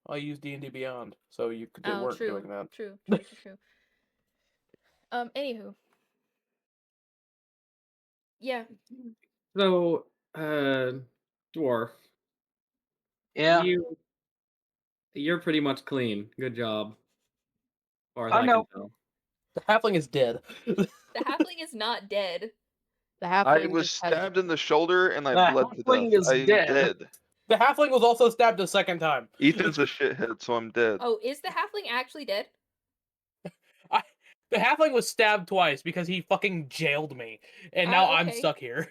I used D&D Beyond, so you weren't True. doing that. True. Anywho. Yeah. So, dwarf, Yeah, you're pretty much clean. Good job, as far as I I know. can tell. The halfling is dead. The halfling is not dead. The I halfling was just has stabbed in the shoulder and I The bled to halfling death. is I'm dead. dead. The halfling was also stabbed a second time. Ethan's a shithead, so I'm dead. Oh, is the halfling actually dead? The halfling was stabbed twice because he fucking jailed me, and now I'm Okay. stuck here.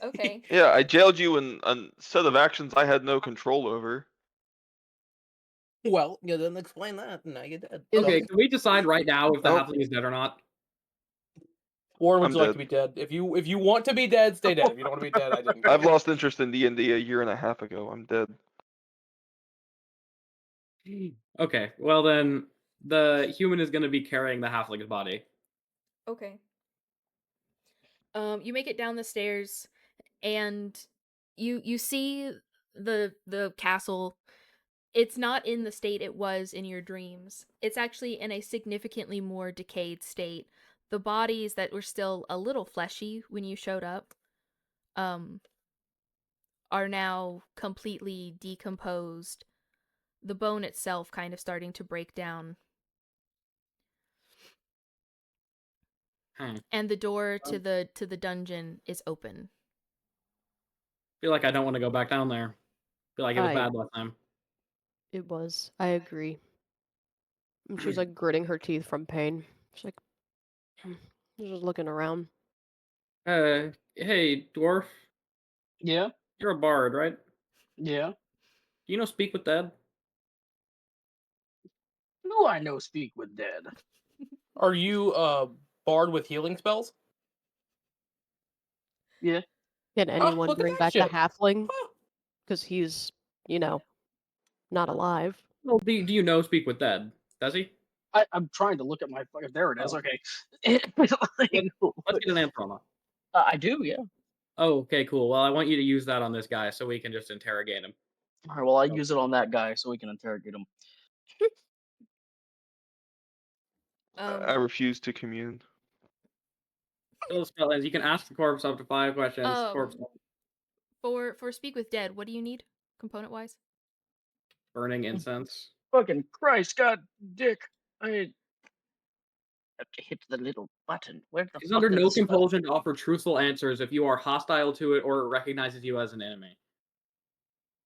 Okay. Yeah, I jailed you in a set of actions I had no control over. Well, you didn't explain that, and now you're dead. Okay, can we decide right now if the Nope. halfling is dead or not? Or would I'm you like dead. to be dead? If you want to be dead, stay dead. If you don't want to be dead, I didn't care. I've lost interest in D&D a year and a half ago. I'm dead. Okay, well then, the human is going to be carrying the halfling's body. Okay. You make it down the stairs, and you see the castle. It's not in the state it was in your dreams. It's actually in a significantly more decayed state. The bodies that were still a little fleshy when you showed up, are now completely decomposed. The bone itself kind of starting to break down. And the door to the dungeon is open. Feel like I don't want to go back down there. Feel like it was bad last time. It was. I agree. And she was like gritting her teeth from pain. She's like, just looking around. Hey, dwarf. Yeah, You're a bard, right? yeah. Do you know Speak with Dead? No, I know speak with dead. Are you bard with healing spells? Yeah. Can anyone look at bring that back the shit. halfling? Because he's, not alive. Well, do you know Speak with Dead? Does he? I'm trying to look at my fucking. There it is. Oh. Okay. Let's get an answer on that. I do. Yeah. Oh, okay, cool. Well, I want you to use that on this guy so we can just interrogate him. All right. Well, I use it on that guy so we can interrogate him. I refuse to commune. Still spell ends. You can ask the corpse up to 5 questions. Corpse For Speak with Dead, what do you need component wise? burning incense. Fucking Christ, God, dick! I have to hit the little button. Where the He's fuck under did no the spell- compulsion to offer truthful answers if you are hostile to it or it recognizes you as an enemy.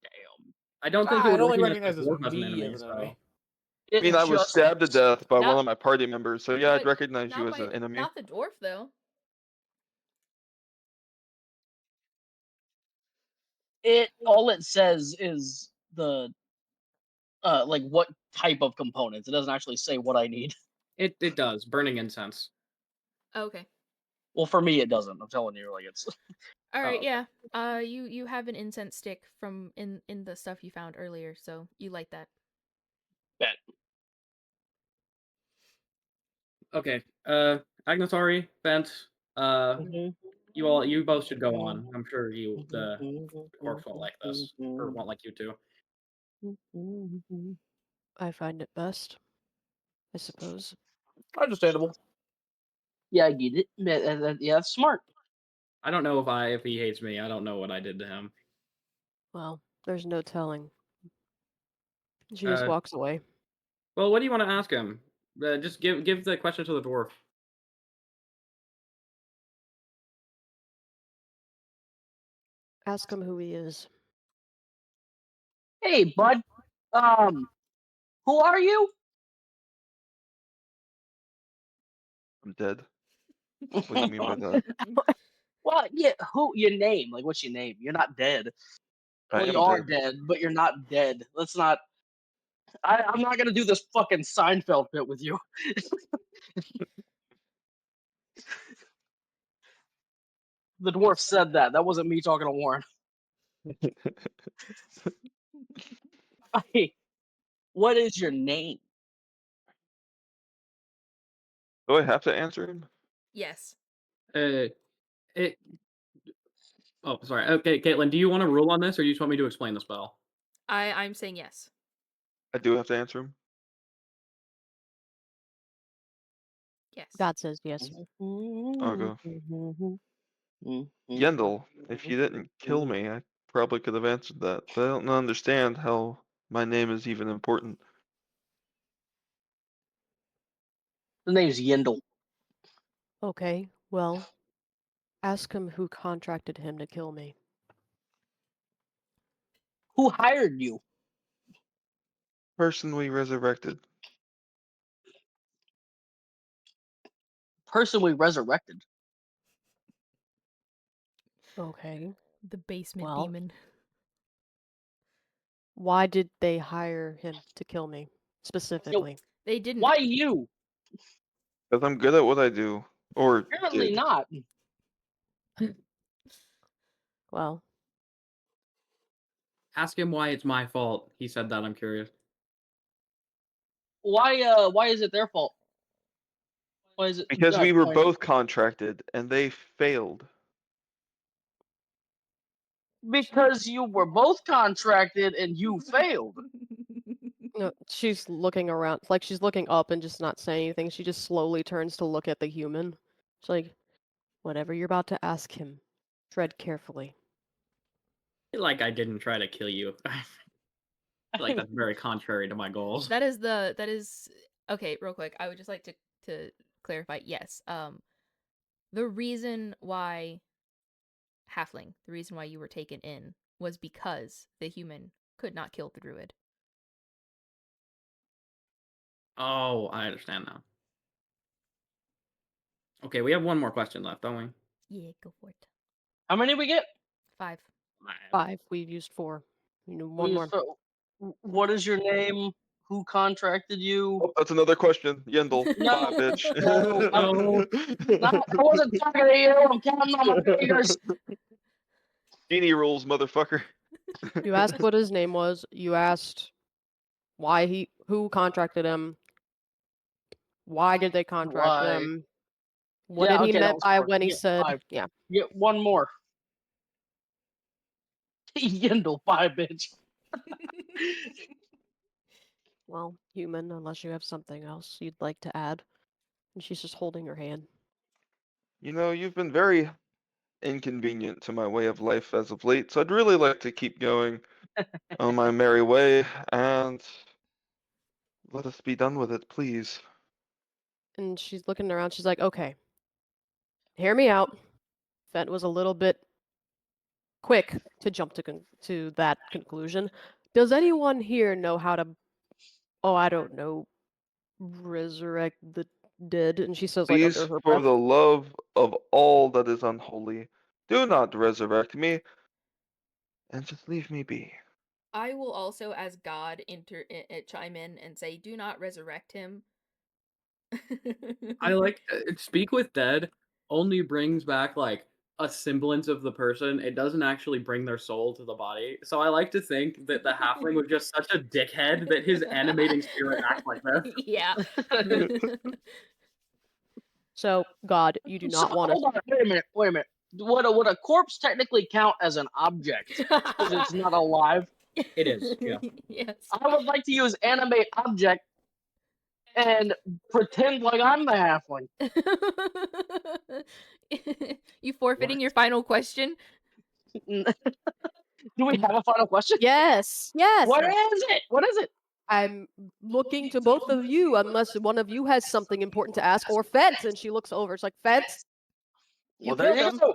Damn. I don't think it It would only recognize the recognizes dwarf as an me enemy. as an enemy. I mean, I was just- stabbed to death by Not- one of my party members, so yeah, I'd But recognize you not as an enemy. Not the dwarf though. All it says is the like what type of components. It doesn't actually say what I need. It does. Burning incense. Okay. Well, for me, it doesn't. I'm telling you, like it's. All right. okay. Yeah. You have an incense stick from in the stuff you found earlier, so you light that. Bet. Okay. Agnatari, Bent, you both should go on. I'm sure the corpse won't like this. Or won't like you two. I find it best, I suppose. Understandable. Yeah, I get it. Yeah, that's smart. I don't know if he hates me. I don't know what I did to him. Well, there's no telling. She just walks away. Well, what do you want to ask him? Just give the question to the dwarf. Ask him who he is. Hey, bud. Who are you? I'm dead. What do you mean by that? Well, yeah. Who? Your name? Like, what's your name? You're not dead. I Well, am you are dead. dead, but you're not dead. Let's not. I'm not gonna do this fucking Seinfeld bit with you. The dwarf said that. That wasn't me talking to Warren. Hey, what is your name? Do I have to answer him? Yes. It. Oh, sorry. Okay, Kaitlyn, do you want to rule on this, or do you just want me to explain the spell? I'm saying yes. I do have to answer him. Yes. God says yes. I'll go. Yendel, if you didn't kill me, I probably could have answered that. But I don't understand how my name is even important. The name's Yendel. Okay, well, ask him who contracted him to kill me. Who hired you? Person we resurrected. Person we resurrected. Okay, The basement well, demon. why did they hire him to kill me specifically? They didn't. Why you? Because I'm good at what I do. Or Apparently did. not. Well, Ask him why it's my fault. He said that. I'm curious. Why is it their fault? Why is it you Because guys we were point- both contracted and they failed. Because you were both contracted and you failed. no, she's looking around, like she's looking up and just not saying anything. She just slowly turns to look at the human. She's like, whatever you're about to ask him, tread carefully. Like I didn't try to kill you. Like that's very contrary to my goals. That is okay, real quick. I would just like to clarify. Yes. The reason why halfling, the reason why you were taken in was because the human could not kill the druid. Oh, I understand now. Okay, we have one more question left, don't we? Yeah, go for it. How many we get? 5. 5. We've used 4. You know, one We more. What is your name? Who contracted you? Oh, that's another question. Yendel. No, Bye, bitch. I wasn't talking to you. I'm counting on my fingers. Genie rules, motherfucker. You asked what his name was. You asked who contracted him. Why did they contract Why? him? What Yeah, did he okay, that meant was by 4. when he Get said, 5. yeah. Get one more. Yendel, 5, bitch. Well, human, unless you have something else you'd like to add. And she's just holding her hand. You know, you've been very inconvenient to my way of life as of late, so I'd really like to keep going on my merry way, and let us be done with it, please. And she's looking around. She's like, okay, hear me out. Fent was a little bit quick to jump to that conclusion. Does anyone here know how to, oh, I don't know, resurrect the dead? And she says, like, Please, under her for breath. the love of all that is unholy, do not resurrect me, and just leave me be. I will also, as God, chime in and say, "Do not resurrect him." I like speak with dead only brings back like a semblance of the person. It doesn't actually bring their soul to the body. So I like to think that the halfling was just such a dickhead that his animating spirit acts like this. Yeah. So, God, you do not want to. Hold on. Wait a minute. Would a corpse technically count as an object because it's not alive? It is, yeah. Yes. I would like to use animate object and pretend like I'm the halfling. You forfeiting your final question? Do we have a final question? Yes, yes. What is it? What is it? I'm looking to both of you, unless one of you has something important to ask, or Fent. And she looks over. It's like, Fent, you Well, there killed you him. go.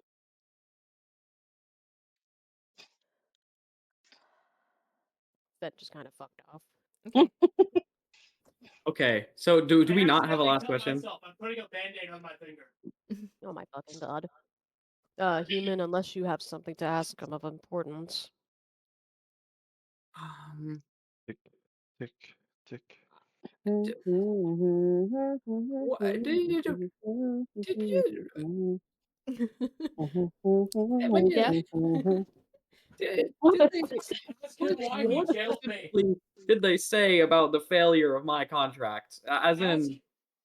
Fent just kind of fucked off. Okay. Okay, so do we not have a last question? I'm putting a band-aid on my finger. Oh my fucking god. Human, unless you have something to ask him of importance. Tick, tick, tick. What, did you Yeah. Did they Ask him why he what jailed me. specifically did they say about the failure of my contract? As in,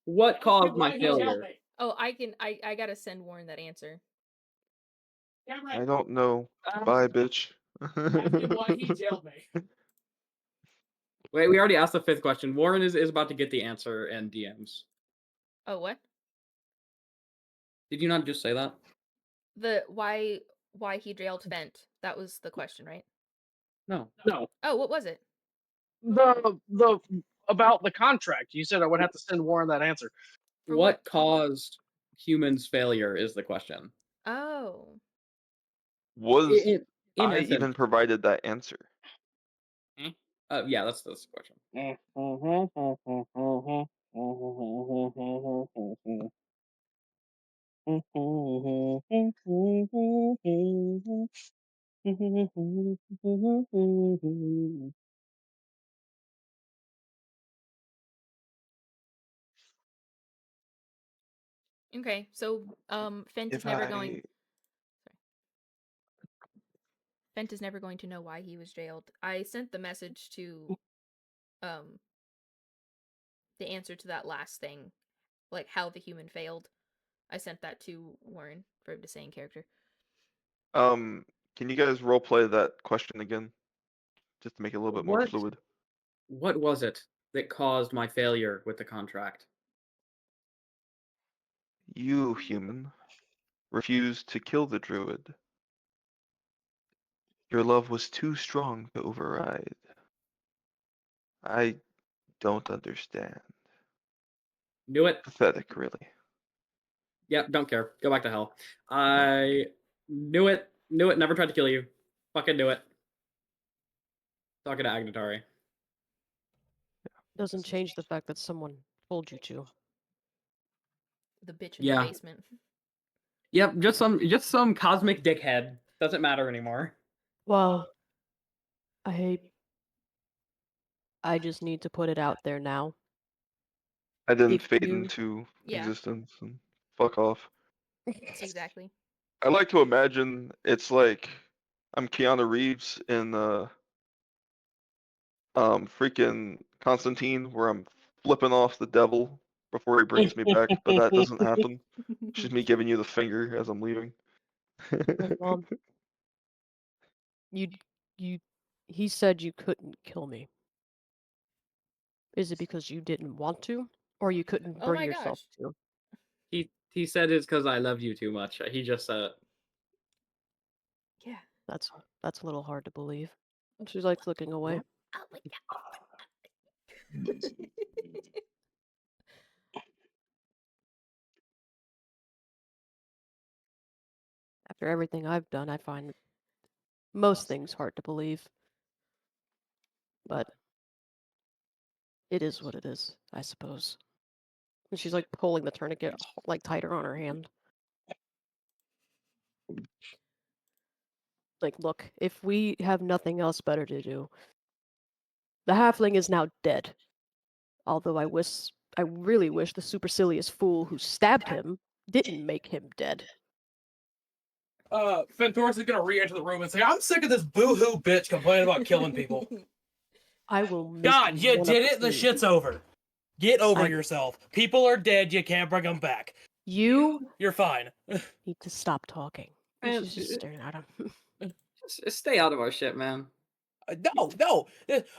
what Ask him caused why my he jailed failure? me. Oh, I gotta send Warren that answer. I don't know. Bye, bitch. Ask him why he jailed me. Wait, we already asked the 5th question. Warren is about to get the answer in DMs. Oh, what? Did you not just say that? The why he jailed Fent. That was the question, right? No. No, Oh, what was it? the about the contract. You said I would have to send Warren that answer. For What caused humans' failure is the question. Oh. Was In I essence. even provided that answer? Yeah, that's the question. Okay, so Fent is If never I going Fent is never going to know why he was jailed. I sent the message to the answer to that last thing, like how the human failed. I sent that to Warren for him to say in character. can you guys roleplay that question again? Just to make it a little bit more What? fluid. What was it that caused my failure with the contract? You, human, refused to kill the druid. Your love was too strong to override. I don't understand. Knew it. Pathetic, really. Yep, don't care. Go back to hell. I knew it. Knew it. Never tried to kill you. Fucking knew it. Talking to Agnatari. Doesn't change the fact that someone told you to. The bitch in Yeah. the basement. Yep, just some cosmic dickhead. Doesn't matter anymore. Well, I just need to put it out there now. I didn't If fade you- into Yeah. existence and fuck off. Exactly. I like to imagine it's like I'm Keanu Reeves in freaking Constantine, where I'm flipping off the devil before he brings me back, but that doesn't happen. It's just me giving you the finger as I'm leaving. Well, he said you couldn't kill me. Is it because you didn't want to, or you couldn't Oh bring my yourself gosh. to? He said it's because I loved you too much. He just said it. Yeah. That's a little hard to believe. She's like looking away. Oh my god. After everything I've done, I find most things hard to believe. But it is what it is, I suppose. And she's like pulling the tourniquet like tighter on her hand. Like, look, if we have nothing else better to do, the halfling is now dead. Although I really wish the supercilious fool who stabbed him didn't make him dead. Fentor's is gonna re-enter the room and say, "I'm sick of this boo-hoo bitch complaining about killing people." I will make God, you one did of it. The you. shit's over. Get over I- yourself. People are dead. You can't bring them back. You You're fine. need to stop talking. And Man, she's just staring at him. Just stay out of our shit, man. No.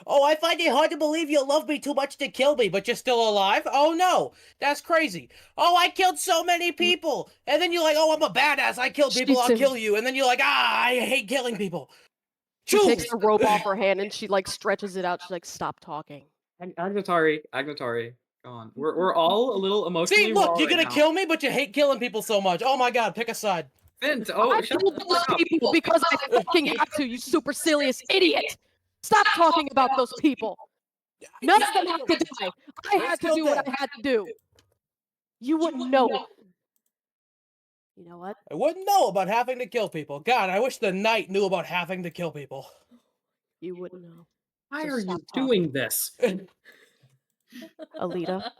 Oh, I find it hard to believe you love me too much to kill me, but you're still alive? Oh, no. That's crazy. Oh, I killed so many people. And then you're like, oh, I'm a badass. I killed people. I'll kill you. And then you're like, I hate killing people. She takes Choose. the rope off her hand and she like stretches it out. She's like, stop talking. Agnatari, go on. We're all a little emotionally See, look, raw you're right gonna now. kill me, but you hate killing people so much. Oh my god, pick a side. Fint, I shut killed the those fuck up. people because I fucking had to, you supercilious idiot! Stop talking about those people! None of them have to die! I had to do what I had to do! You wouldn't know. You know what? I wouldn't know about having to kill people. God, I wish the knight knew about having to kill people. You wouldn't know. Why So are you stop doing this? Alita,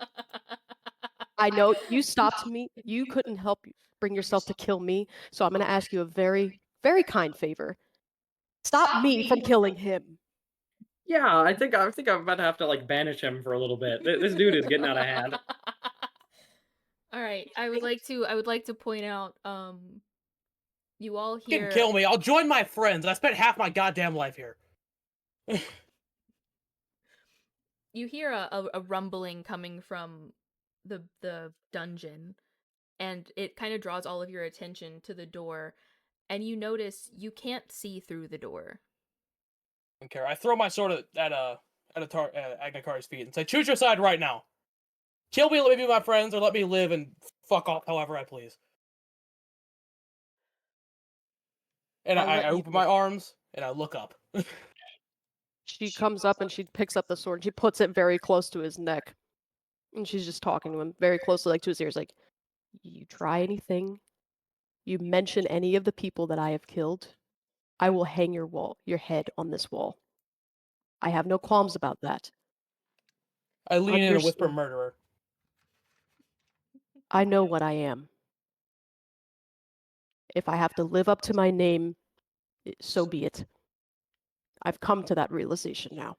I know you stopped me. You couldn't help bring yourself to kill me. So I'm going to ask you a very, very kind favor. Stop me from killing him. Yeah, I think I'm about to have to like banish him for a little bit. This dude is getting out of hand. All right, I would like to point out you all You hear can kill me. I'll join my friends. I spent half my goddamn life here. you hear a rumbling coming from the dungeon, and it kind of draws all of your attention to the door, and you notice you can't see through the door. I don't care. I throw my sword at Agnakari's feet and say, "Choose your side right now. Kill me, let me be my friends, or let me live and fuck off however I please." And I'll let I you open do my it. arms and I look up. She comes up and she picks up the sword and she puts it very close to his neck. And she's just talking to him very closely, like to his ears, like, you try anything, you mention any of the people that I have killed, I will hang your head on this wall. I have no qualms about that. I lean in and whisper, Understand. "Murderer." I know what I am. If I have to live up to my name, so be it. I've come to that realization now.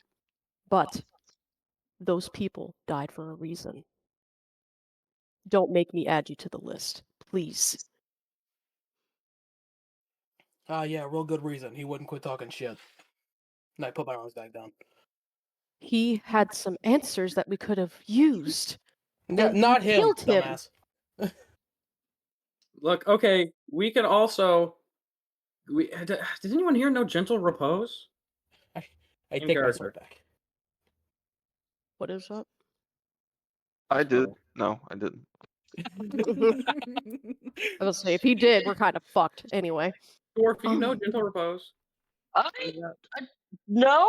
But those people died for a reason. Don't make me add you to the list, please. Yeah, real good reason. He wouldn't quit talking shit. And I put my arms back down. He had some answers that we could have used. Yeah, And not you him, killed him. dumbass. Look, okay, we can also. Did anyone here know gentle repose? I In take my character. sword back. What is that? I did. No, I didn't. I was say if he did, we're kind of fucked anyway. Dwarf, do you know gentle repose? No.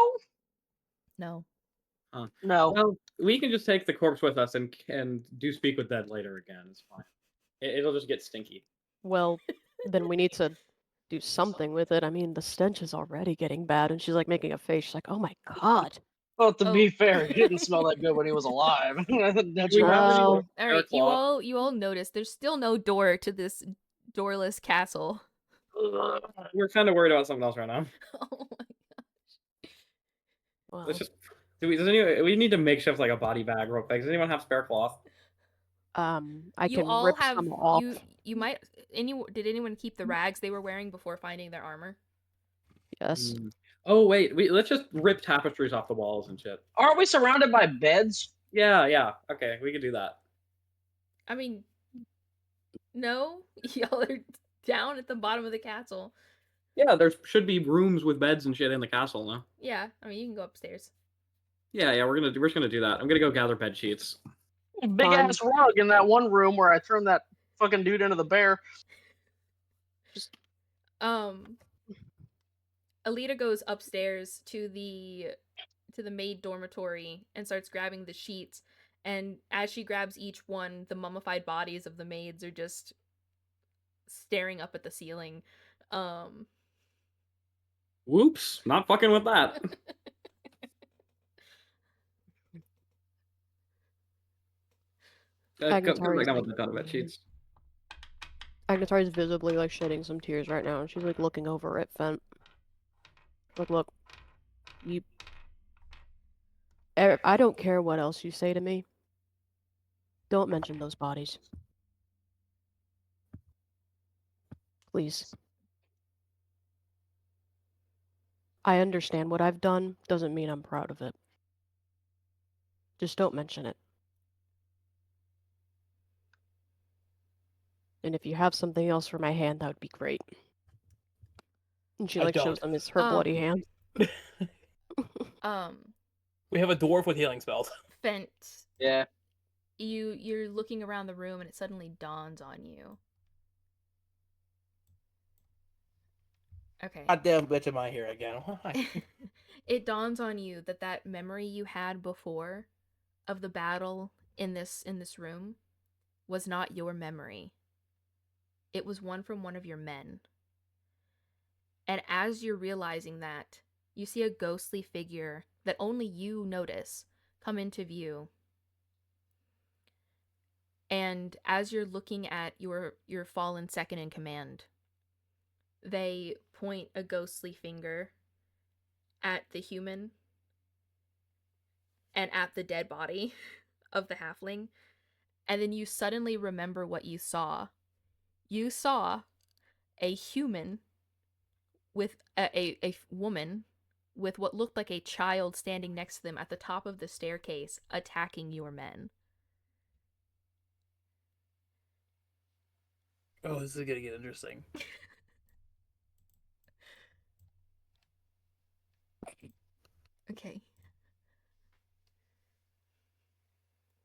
No. No. Well, we can just take the corpse with us and do speak with dead later again. It's fine. It'll just get stinky. Well, then we need to do something with it. I mean, the stench is already getting bad. And she's like making a face. She's like, oh my God. Well, to Oh. be fair, he didn't smell that good when he was alive. That's We have right. any Well, All right, you cloth? all notice there's still no door to this doorless castle. We're kind of worried about something else right now. Oh my. well, Let's just. We need to makeshift like a body bag real quick. Does anyone have spare cloth? I You can all rip have some off. you might did anyone keep the rags they were wearing before finding their armor? Yes. Oh wait, let's just rip tapestries off the walls and shit. Aren't we surrounded by beds? Yeah. Okay, we could do that. I mean, no, y'all are down at the bottom of the castle. Yeah, there should be rooms with beds and shit in the castle, no? Yeah, I mean you can go upstairs. Yeah, we're just gonna do that. I'm gonna go gather bed sheets. Big ass rug in that one room where I turned that fucking dude into the bear. Alita goes upstairs to the maid dormitory and starts grabbing the sheets, and as she grabs each one, the mummified bodies of the maids are just staring up at the ceiling. Whoops, not fucking with that. Come back down with the done bed sheets. Agnatari's visibly like shedding some tears right now, and she's like looking over at Fent. Look, I don't care what else you say to me. Don't mention those bodies. Please. I understand what I've done, doesn't mean I'm proud of it. Just don't mention it. And if you have something else for my hand, that would be great. And she I like shows don't. him her bloody hand. We have a dwarf with healing spells. Fent. Yeah. You're looking around the room and it suddenly dawns on you. Okay. Goddamn bitch, am I here again? It dawns on you that memory you had before of the battle in this room was not your memory. It was one from one of your men. And as you're realizing that, you see a ghostly figure that only you notice come into view. And as you're looking at your fallen second in command, they point a ghostly finger at the human and at the dead body of the halfling, and then you suddenly remember what you saw. You saw a human with a woman with what looked like a child standing next to them at the top of the staircase, attacking your men. Oh, this is gonna get interesting. Okay.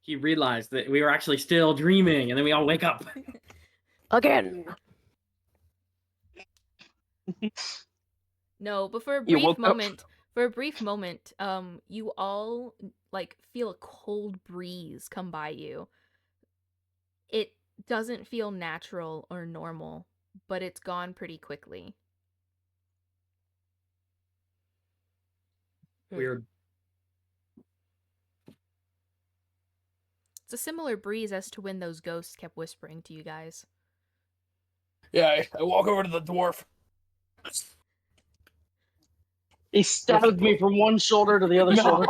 He realized that we were actually still dreaming, and then we all wake up. Again. No, but for a You brief woke up. moment, you all like feel a cold breeze come by you. It doesn't feel natural or normal, but it's gone pretty quickly. Weird. It's a similar breeze as to when those ghosts kept whispering to you guys. Yeah, I walk over to the dwarf. He stabbed me from one shoulder to the other shoulder.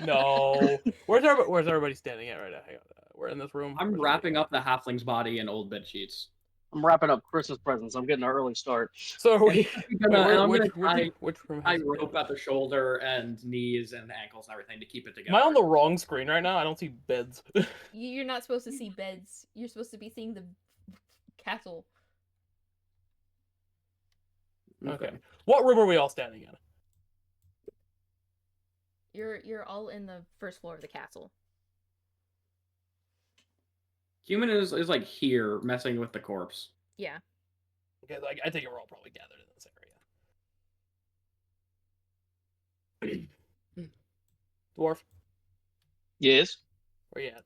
No. Where's everybody standing at right now? Hang on. We're in this room. I'm Where's wrapping everybody? up the halfling's body in old bed sheets. I'm wrapping up Christmas presents. I'm getting an early start. So are we? And I'm Which gonna room tie has it been? rope at the shoulder and knees and ankles and everything to keep it together. Am I on the wrong screen right now? I don't see beds. You're not supposed to see beds. You're supposed to be seeing the castle. Okay. What room are we all standing in? You're all in the first floor of the castle. Human is like here messing with the corpse. Yeah. Okay, like I think we're all probably gathered in this area. Dwarf, Yes. where you at?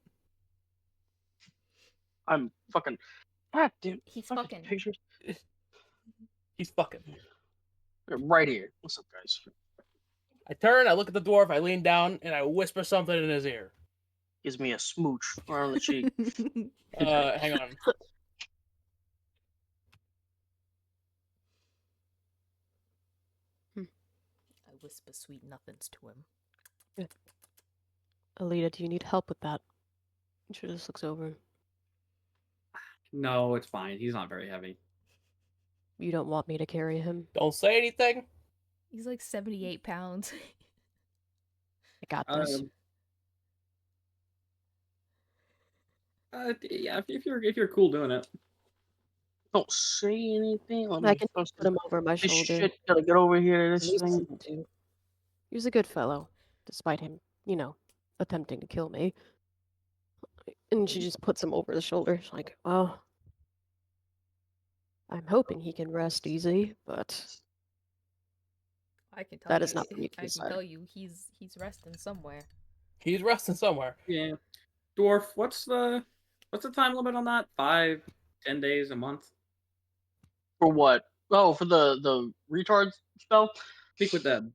I'm fucking. God, dude. He's fucking fucking. pictures. He's fucking. Right here. What's up, guys? I turn, I look at the dwarf, I lean down, and I whisper something in his ear. Gives me a smooch right on the cheek. Hang on. I whisper sweet nothings to him. Alita, do you need help with that? She just looks over. No, it's fine. He's not very heavy. You don't want me to carry him? Don't say anything. He's like 78 pounds. I got this. Yeah, if you're cool doing it. Don't say anything. I can put him over my This shoulder. shit gotta get over here to At this least thing. listen to. He was a good fellow, despite him, attempting to kill me. And she just puts him over the shoulder. She's like, well, I'm hoping he can rest easy, but I can tell that you. is not for me to I can decide. tell you he's resting somewhere. He's resting somewhere. Yeah. Dwarf, what's the time limit on that? 5, 10 days, a month? For what? Oh, for the retard spell? Speak with them.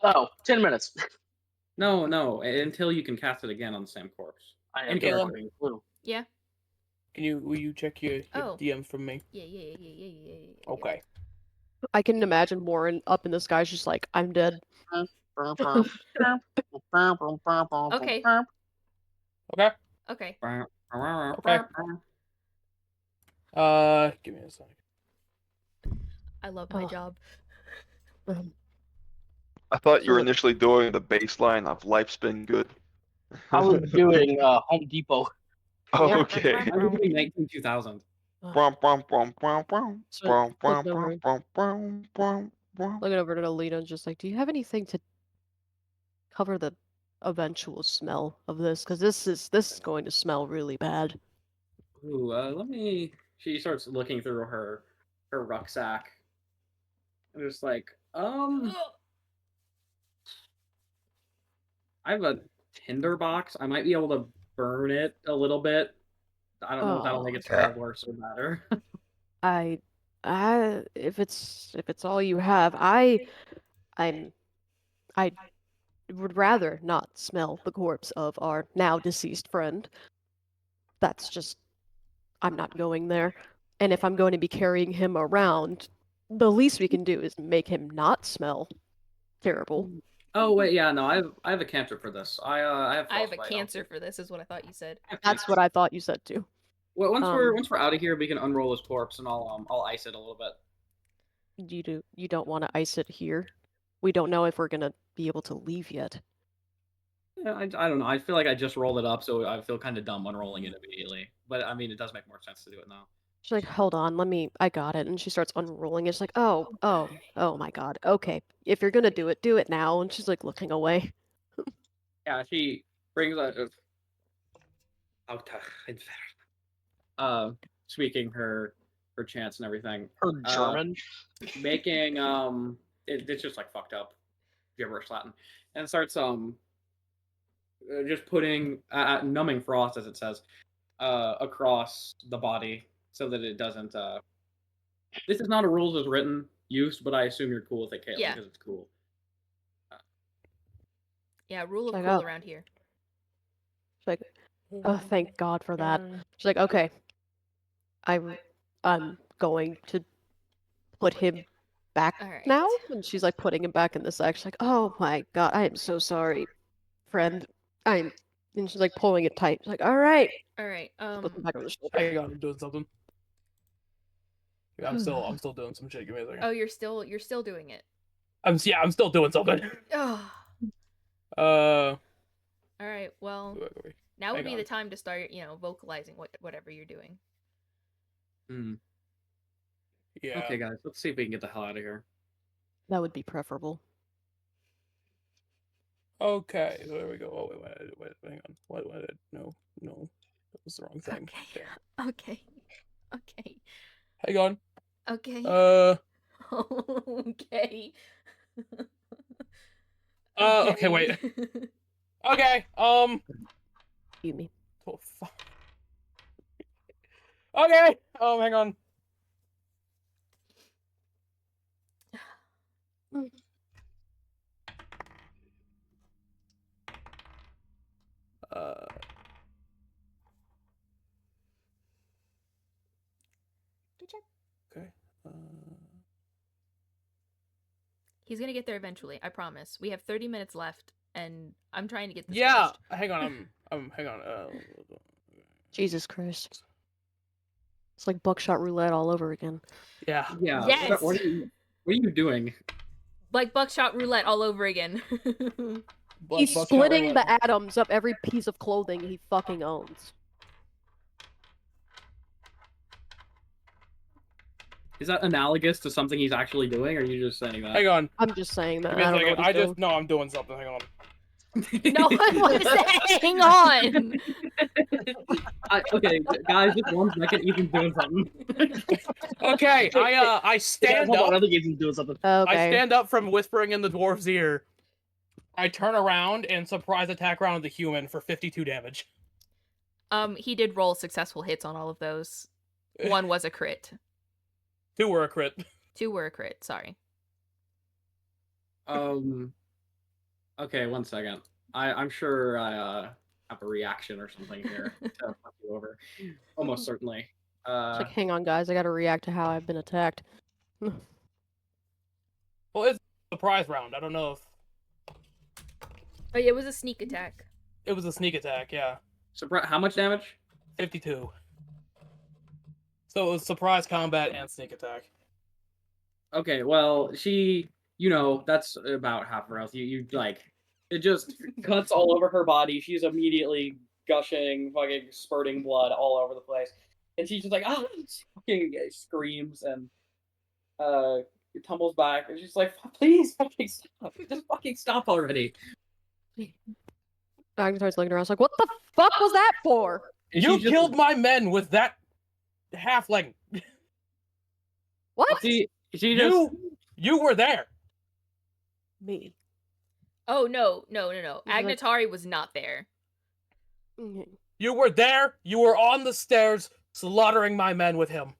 Oh, 10 minutes. No, until you can cast it again on the same corpse. I And have no Caleb? fucking clue. Yeah. Will you check your Oh. DMs from me? Yeah. Okay. I can imagine Warren up in the sky, just like, I'm dead. Okay. Okay. Okay. Okay. Give me a second. I love my Oh. job. I thought you were So- initially doing the baseline of life's been good. I was doing Home Depot. Oh, okay. I was doing 19,000. Brum, brum, brum, brum, brum, So, brum, brum, looking over, brum, brum, brum, brum. looking over to Alita and just like, do you have anything to cover the eventual smell of this? Because this is going to smell really bad. Ooh, let me. She starts looking through her rucksack. I'm just like, I have a tinder box. I might be able to burn it a little bit. I don't know if that'll make it smell worse or better. I if it's all you have, I would rather not smell the corpse of our now deceased friend. that's just, I'm not going there. And if I'm going to be carrying him around, the least we can do is make him not smell terrible. Oh wait, yeah, no, I have a cantrip for this. I have I have a frostbite. cancer for this, is what I thought you said. That's what I thought you said too. Well, once we're out of here, we can unroll his corpse, and I'll ice it a little bit. You don't want to ice it here? We don't know if we're gonna be able to leave yet. Yeah, I don't know. I feel like I just rolled it up, so I feel kind of dumb unrolling it immediately. But I mean, it does make more sense to do it now. She's like, hold on, I got it. And she starts unrolling it. She's like, oh my God. Okay, if you're gonna do it now. And she's like looking away. Yeah, she brings speaking her chance and everything. Her German. Making it's just like fucked up gibberish Latin, and starts just putting numbing frost, as it says, across the body so that it doesn't. This is not a rules as written use, but I assume you're cool with it, Kaitlyn, Yeah. because it's cool. Yeah, rule of Check cool out. around here. She's like, oh, thank God for that. She's like, okay, I'm going to put him back Alright. now. And she's like putting him back in the sack. She's like, oh my God, I am so sorry, friend. And she's like pulling it tight. She's like, all right. Alright, Puts him back on the shoulder. Hang on, I'm doing something. Yeah, I'm still doing some shit. Give me a second. oh, you're still doing it. I'm still doing something. Oh. Alright, well, Wait. now would hang be the on. time to start, vocalizing whatever you're doing. Yeah. Okay, guys, let's see if we can get the hell out of here. That would be preferable. Okay, there we go. Oh wait, hang on. What? No, that was the wrong thing. Okay. Damn. Okay. Okay. Hang on. Okay. Okay. Okay, wait. Okay. You mean? Oh, fuck. Okay. Hang on. Okay. He's gonna get there eventually, I promise. We have 30 minutes left, and I'm trying to get this Yeah. finished. Hang on. Hang on. Jesus Christ. It's like buckshot roulette all over again. Yeah. Yeah. Yes! What are you doing? Like buckshot roulette all over again. He's splitting the atoms of every piece of clothing he fucking owns. Is that analogous to something he's actually doing, or are you just saying that? Hang on. I'm just saying that. Give me a I don't know second. what he's doing. No, I'm doing something. Hang on. No one was hang on. Okay, guys, just 1 second. Ethan's doing something. Okay, I stand Hold on, I up. think Ethan's doing something. Okay. I stand up from whispering in the dwarf's ear. I turn around and surprise attack round the human for 52 damage. He did roll successful hits on all of those. One was a crit. 2 were a crit. 2 were a crit, sorry. Okay, 1 second. I'm sure I have a reaction or something here to fuck you over. Almost certainly. It's like, hang on, guys. I gotta react to how I've been attacked. Well, it's a surprise round. I don't know if Oh yeah, it was a sneak attack. it was a sneak attack. Yeah, how much damage? 52. So it was surprise combat and sneak attack. Okay, well, she, that's about half her health. You like, it just cuts all over her body. She's immediately gushing, fucking spurting blood all over the place. And she's just like, she fucking screams and tumbles back. And she's like, please fucking stop. Just fucking stop already. Agnes starts looking around. It's like, what the fuck was that for? And You she just- killed my men with that halfling. What? She just... You were there. Me. Oh no. like- Agnatari was not there. Mhm. You were there. You were on the stairs slaughtering my men with him.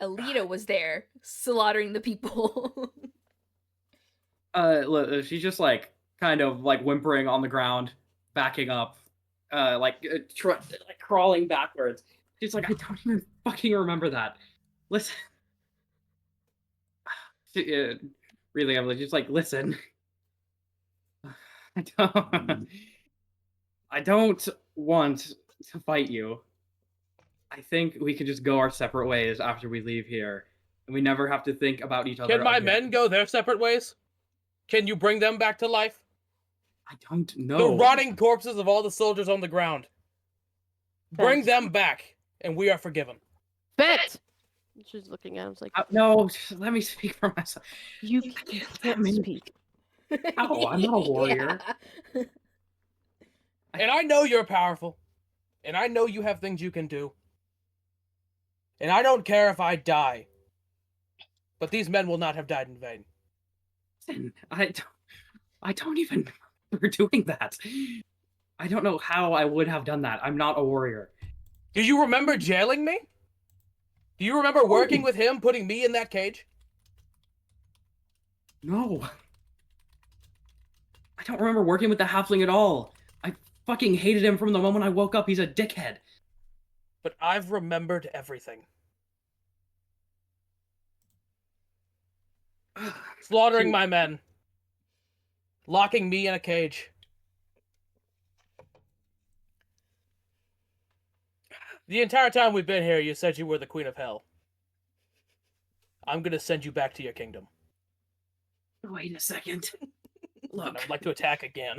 Alita was there, slaughtering the people. Look, she's just like kind of like whimpering on the ground, backing up, crawling backwards. She's like, I don't even fucking remember that. Listen. Really, I'm just like, listen. I don't want to fight you. I think we could just go our separate ways after we leave here, and we never have to think about each other. Can my again. men go their separate ways? Can you bring them back to life? I don't know. The rotting corpses of all the soldiers on the ground. Bring them back, and we are forgiven. Fent! She's looking at him like, no, let me speak for myself. You can't speak. Oh, I'm not a warrior. Yeah. And I know you're powerful. And I know you have things you can do. And I don't care if I die. But these men will not have died in vain. Listen, I don't even remember doing that. I don't know how I would have done that. I'm not a warrior. Do you remember jailing me? Do you remember working with him, putting me in that cage? No. I don't remember working with the halfling at all. I fucking hated him from the moment I woke up. He's a dickhead. But I've remembered everything. Slaughtering my men. Locking me in a cage. The entire time we've been here, you said you were the Queen of Hell. I'm gonna send you back to your kingdom. Wait a second. Look. And I'd like to attack again.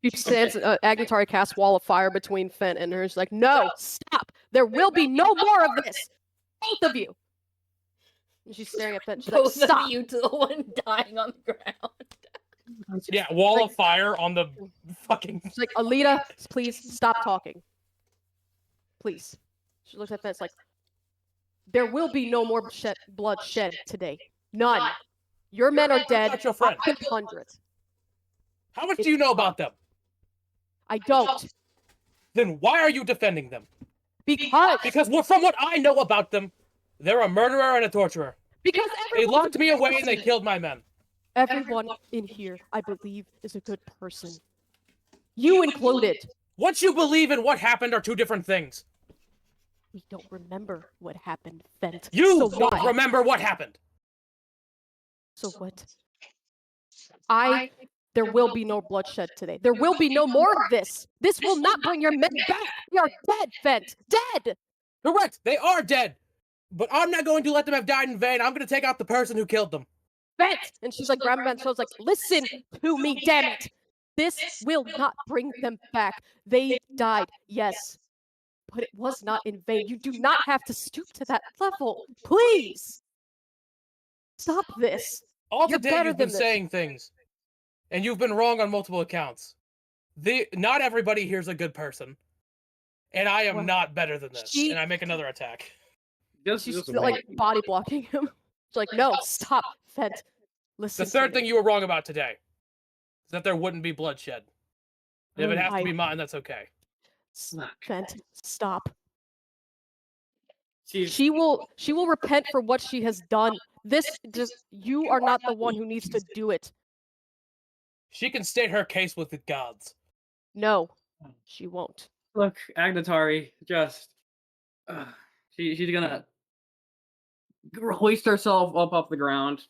She stands, Agnatari casts Wall of Fire between Fent and her. She's like, no, stop! There will be no more of this! Both of you! And she's staring at Fent. She's like, Both stop! of you to the one dying on the ground. Yeah, wall of fire on the fucking... She's like, Alita, please stop talking. Please. She looks at Fent like, there will be no more blood shed today. None. Your men are dead. Not your friend. 100. How much do you know about them? I don't. Then why are you defending them? Because From what I know about them, they're a murderer and a torturer. Because They locked me away and they killed my men. everyone in here, I believe, is a good person. You included. What you believe and what happened are two different things. We don't remember what happened, Fent. You so don't why? remember what happened. So what? There will be no bloodshed today. There will be no more of this. This will not bring your men back. They are dead, Fent. Dead! Correct, they are dead. But I'm not going to let them have died in vain. I'm going to take out the person who killed them. Fent! And she's like grabbing Fent's shoulders like, listen to me, damn it! This will not bring them back. They died, yes. But it was not in vain. You do not have to stoop to that level. Please! Stop this. All You're today better you've been than this. saying things. And you've been wrong on multiple accounts. Not everybody here's a good person. And I am Well, not better than this. And I make another attack. She's like body blocking him. She's like, no, stop, Fent. Listen. The third thing you were wrong about today is that there wouldn't be bloodshed. If it has to be mine, that's okay. Fent, stop. She's... She will repent for what she has done. You are not the one who needs to do it. She can state her case with the gods. No, she won't. Look, Agnatari, just... she's gonna hoist herself up off the ground.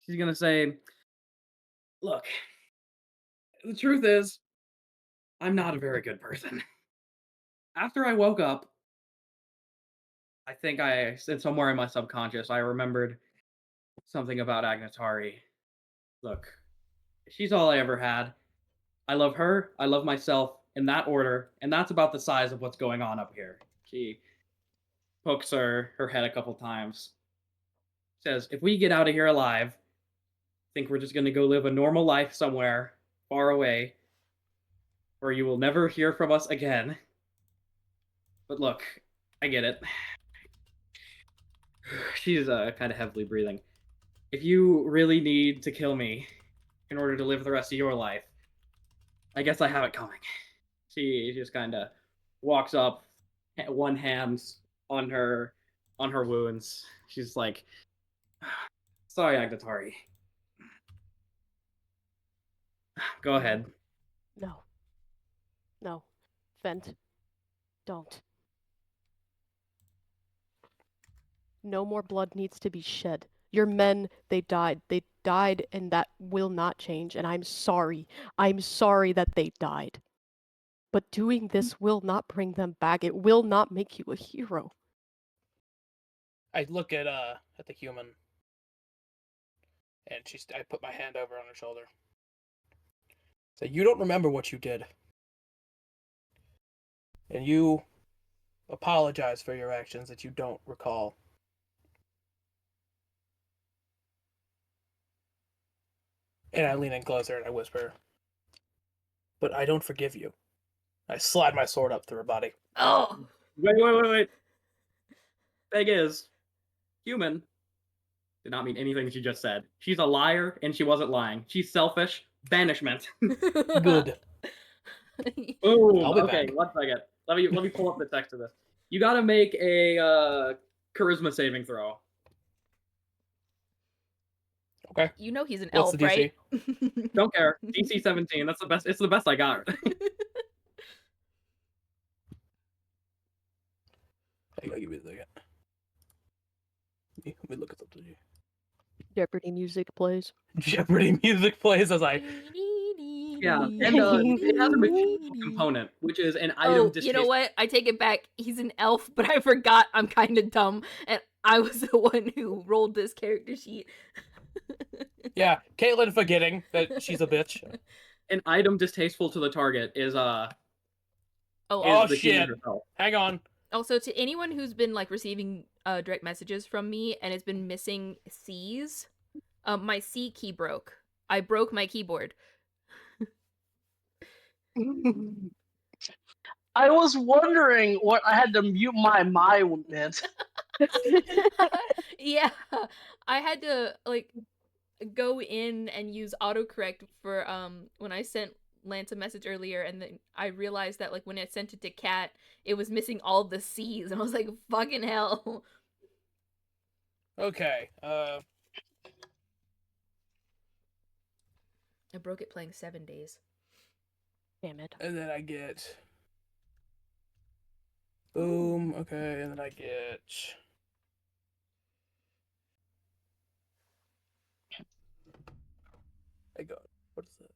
She's gonna say, look, the truth is, I'm not a very good person. After I woke up, I think somewhere in my subconscious, I remembered something about Agnatari. Look, she's all I ever had. I love her, I love myself, in that order, and that's about the size of what's going on up here. She pokes her head a couple times. Says, if we get out of here alive, I think we're just gonna go live a normal life somewhere far away, where you will never hear from us again. But look, I get it. She's kind of heavily breathing. If you really need to kill me in order to live the rest of your life, I guess I have it coming. She just kind of walks up, one hand on her wounds. She's like, sorry, Agnatari. Go ahead. No. No. Vent. Don't. No more blood needs to be shed. Your men, they died. They died, and that will not change. And I'm sorry. I'm sorry that they died. But doing this will not bring them back. It will not make you a hero. I look at the human, and I put my hand over on her shoulder. So you don't remember what you did, and you apologize for your actions that you don't recall. And I lean in closer and I whisper, "But I don't forgive you." I slide my sword up through her body. Oh! Wait. Thing is, human did not mean anything that you just said. She's a liar, and she wasn't lying. She's selfish. Banishment. Good. Boom. I'll be Okay, back. 1 second. Let me pull up the text of this. You gotta make a charisma saving throw. Okay. You know he's an What's elf, the DC? right? Don't care. DC 17. That's the best. It's the best I got. Hey, give me a second. Let me look at something here. Jeopardy music plays. Jeopardy music plays as I. Yeah, and it has a material component, which is an item. Oh, you know what? I take it back. He's an elf, but I forgot I'm kind of dumb, and I was the one who rolled this character sheet. Yeah, Kaitlyn forgetting that she's a bitch. An item distasteful to the target is Oh the human shit! herself. Hang on. Also, to anyone who's been like receiving direct messages from me and has been missing C's, my C key broke. I broke my keyboard. I was wondering what I had to mute my meant. Yeah, I had to like go in and use autocorrect for when I sent Lance a message earlier, and then I realized that like when I sent it to Kat, it was missing all the C's, and I was like, fucking hell. Okay. I broke it playing 7 days. Damn it. And then I get. Boom. Okay, and then I get. Hey God, what is this?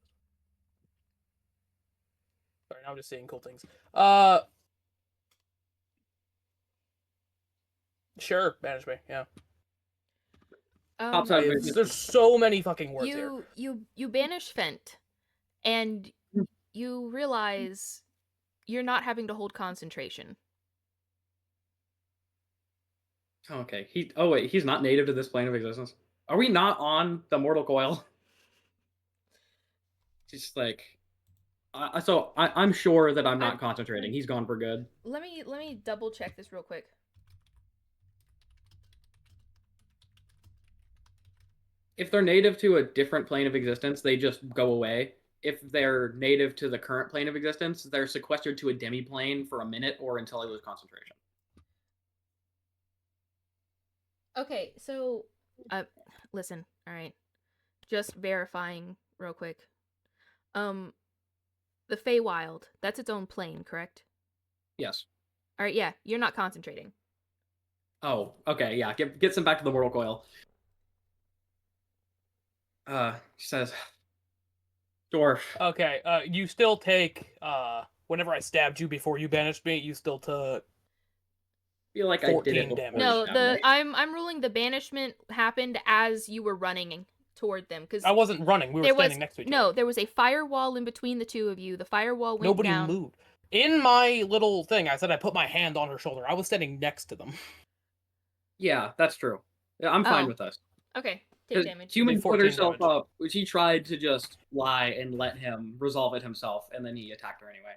Sorry, now I'm just seeing cool things. Sure, banish me. Yeah. There's so many fucking words here. You banish Fent, and you realize you're not having to hold concentration. Okay. He's not native to this plane of existence. Are we not on the mortal coil? Just like, I'm sure that I'm not concentrating. He's gone for good. Let me double check this real quick. If they're native to a different plane of existence, they just go away. If they're native to the current plane of existence, they're sequestered to a demi-plane for a minute or until they lose concentration. Okay, so listen, all right. Just verifying real quick. The Feywild, that's its own plane, correct? Yes. All right, yeah, you're not concentrating. Oh, okay, yeah. Get some back to the mortal coil. She says, Dwarf. Okay, you still take, whenever I stabbed you before you banished me, you still took Feel like 14 I did it damage. No, I'm ruling the banishment happened as you were running toward them, because I wasn't running. We were standing next to each other. No, there was a firewall in between the two of you. The firewall went down. Nobody moved. In my little thing, I said I put my hand on her shoulder. I was standing next to them. Yeah, that's true. Yeah, I'm fine with this. Okay, take damage. Human put herself up, which he tried to just lie and let him resolve it himself, and then he attacked her anyway.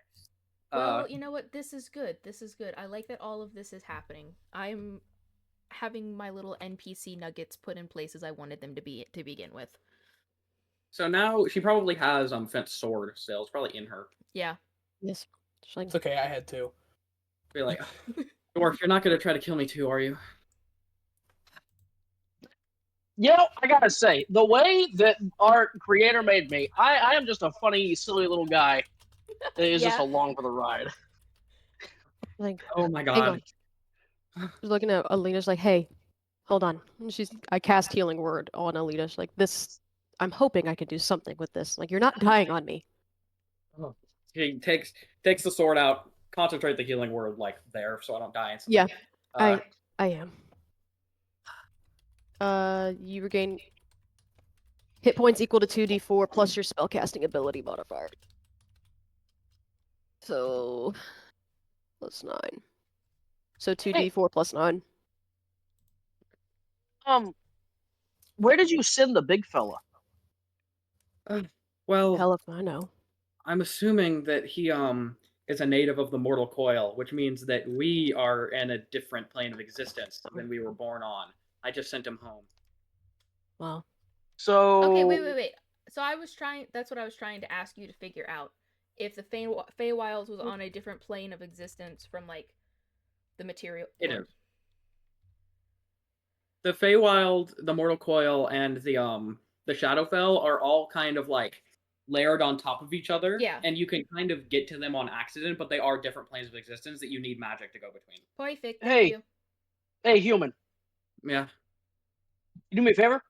Well, you know what? This is good. This is good. I like that all of this is happening. I'm having my little NPC nuggets put in places I wanted them to be to begin with. So now she probably has Fent's sword still. It's probably in her. Yeah. Yes. It's okay, I had to. Be like, Dwarf, you're not gonna try to kill me too, are you? You know, I gotta say, the way that our creator made me, I am just a funny, silly little guy that is just Yeah. along for the ride. Like, Oh my hang on. god. She's looking at Alina's like, hey, hold on. And I cast healing word on Alina. She's like, this, I'm hoping I can do something with this. Like, you're not dying on me. Oh. He takes the sword out, concentrate the healing word like there, so I don't die instantly. Yeah, Uh, I am. You regain hit points equal to 2d4 plus your spellcasting ability modifier. So, plus 9. So 2d4 plus 9. Where did you send the big fella? well, Hell if I know. I'm assuming that he is a native of the mortal coil, which means that we are in a different plane of existence than we were born on. I just sent him home. Wow. So Okay, wait. So that's what I was trying to ask you to figure out. If the Feywilds was on a different plane of existence from, like, the material. It is. The Feywild, the mortal coil, and the Shadowfell are all kind of like layered on top of each other. Yeah. And you can kind of get to them on accident, but they are different planes of existence that you need magic to go between. Perfect. Hey. Thank you. Hey, human. Yeah. You do me a favor?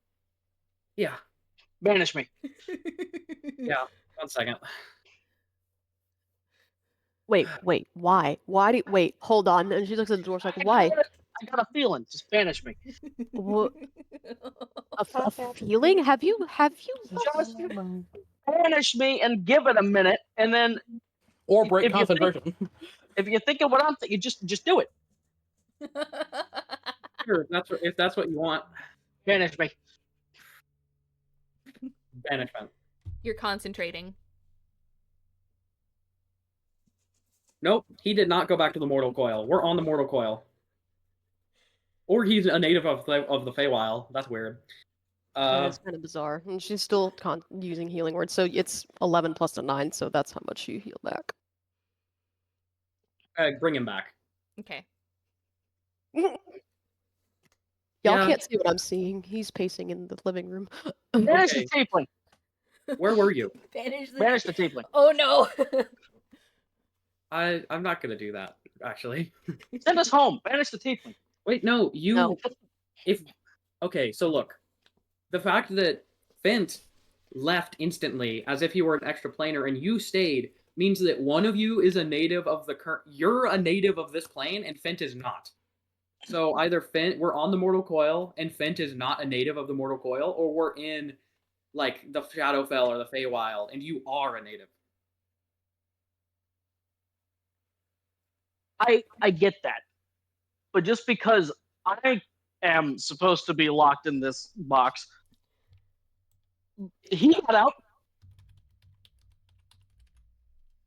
Yeah. Banish me. Yeah. 1 second. Wait, why? Wait, hold on. And she looks at the dwarf like, why? I got a feeling. Just banish me. What? A feeling? Have you? Just banish me and give it a minute, and then Or break if you think- concentration. if you're thinking what I'm thinking, just do it. Sure, if that's what you want. Banish me. Banishment. You're concentrating. Nope, he did not go back to the mortal coil. We're on the mortal coil. Or he's a native of the Feywild. That's weird. Yeah, it's kind of bizarre. And she's still using healing word, so it's 11 plus a 9, so that's how much you heal back. Bring him back. Okay. Y'all Yeah. can't see what I'm seeing. He's pacing in the living room. Banish Okay. the tiefling. Where were you? Banish the tiefling. Oh no. I'm not gonna do that, actually. Send us home. Banish the tiefling. Wait, no, you. No. Okay, so look, the fact that Fent left instantly as if he were an extra planer and you stayed means that one of you is a native of the current. You're a native of this plane and Fent is not. So either we're on the mortal coil and Fent is not a native of the mortal coil, or we're in like the Shadowfell or the Feywild and you are a native. I get that, but just because I am supposed to be locked in this box, he got out.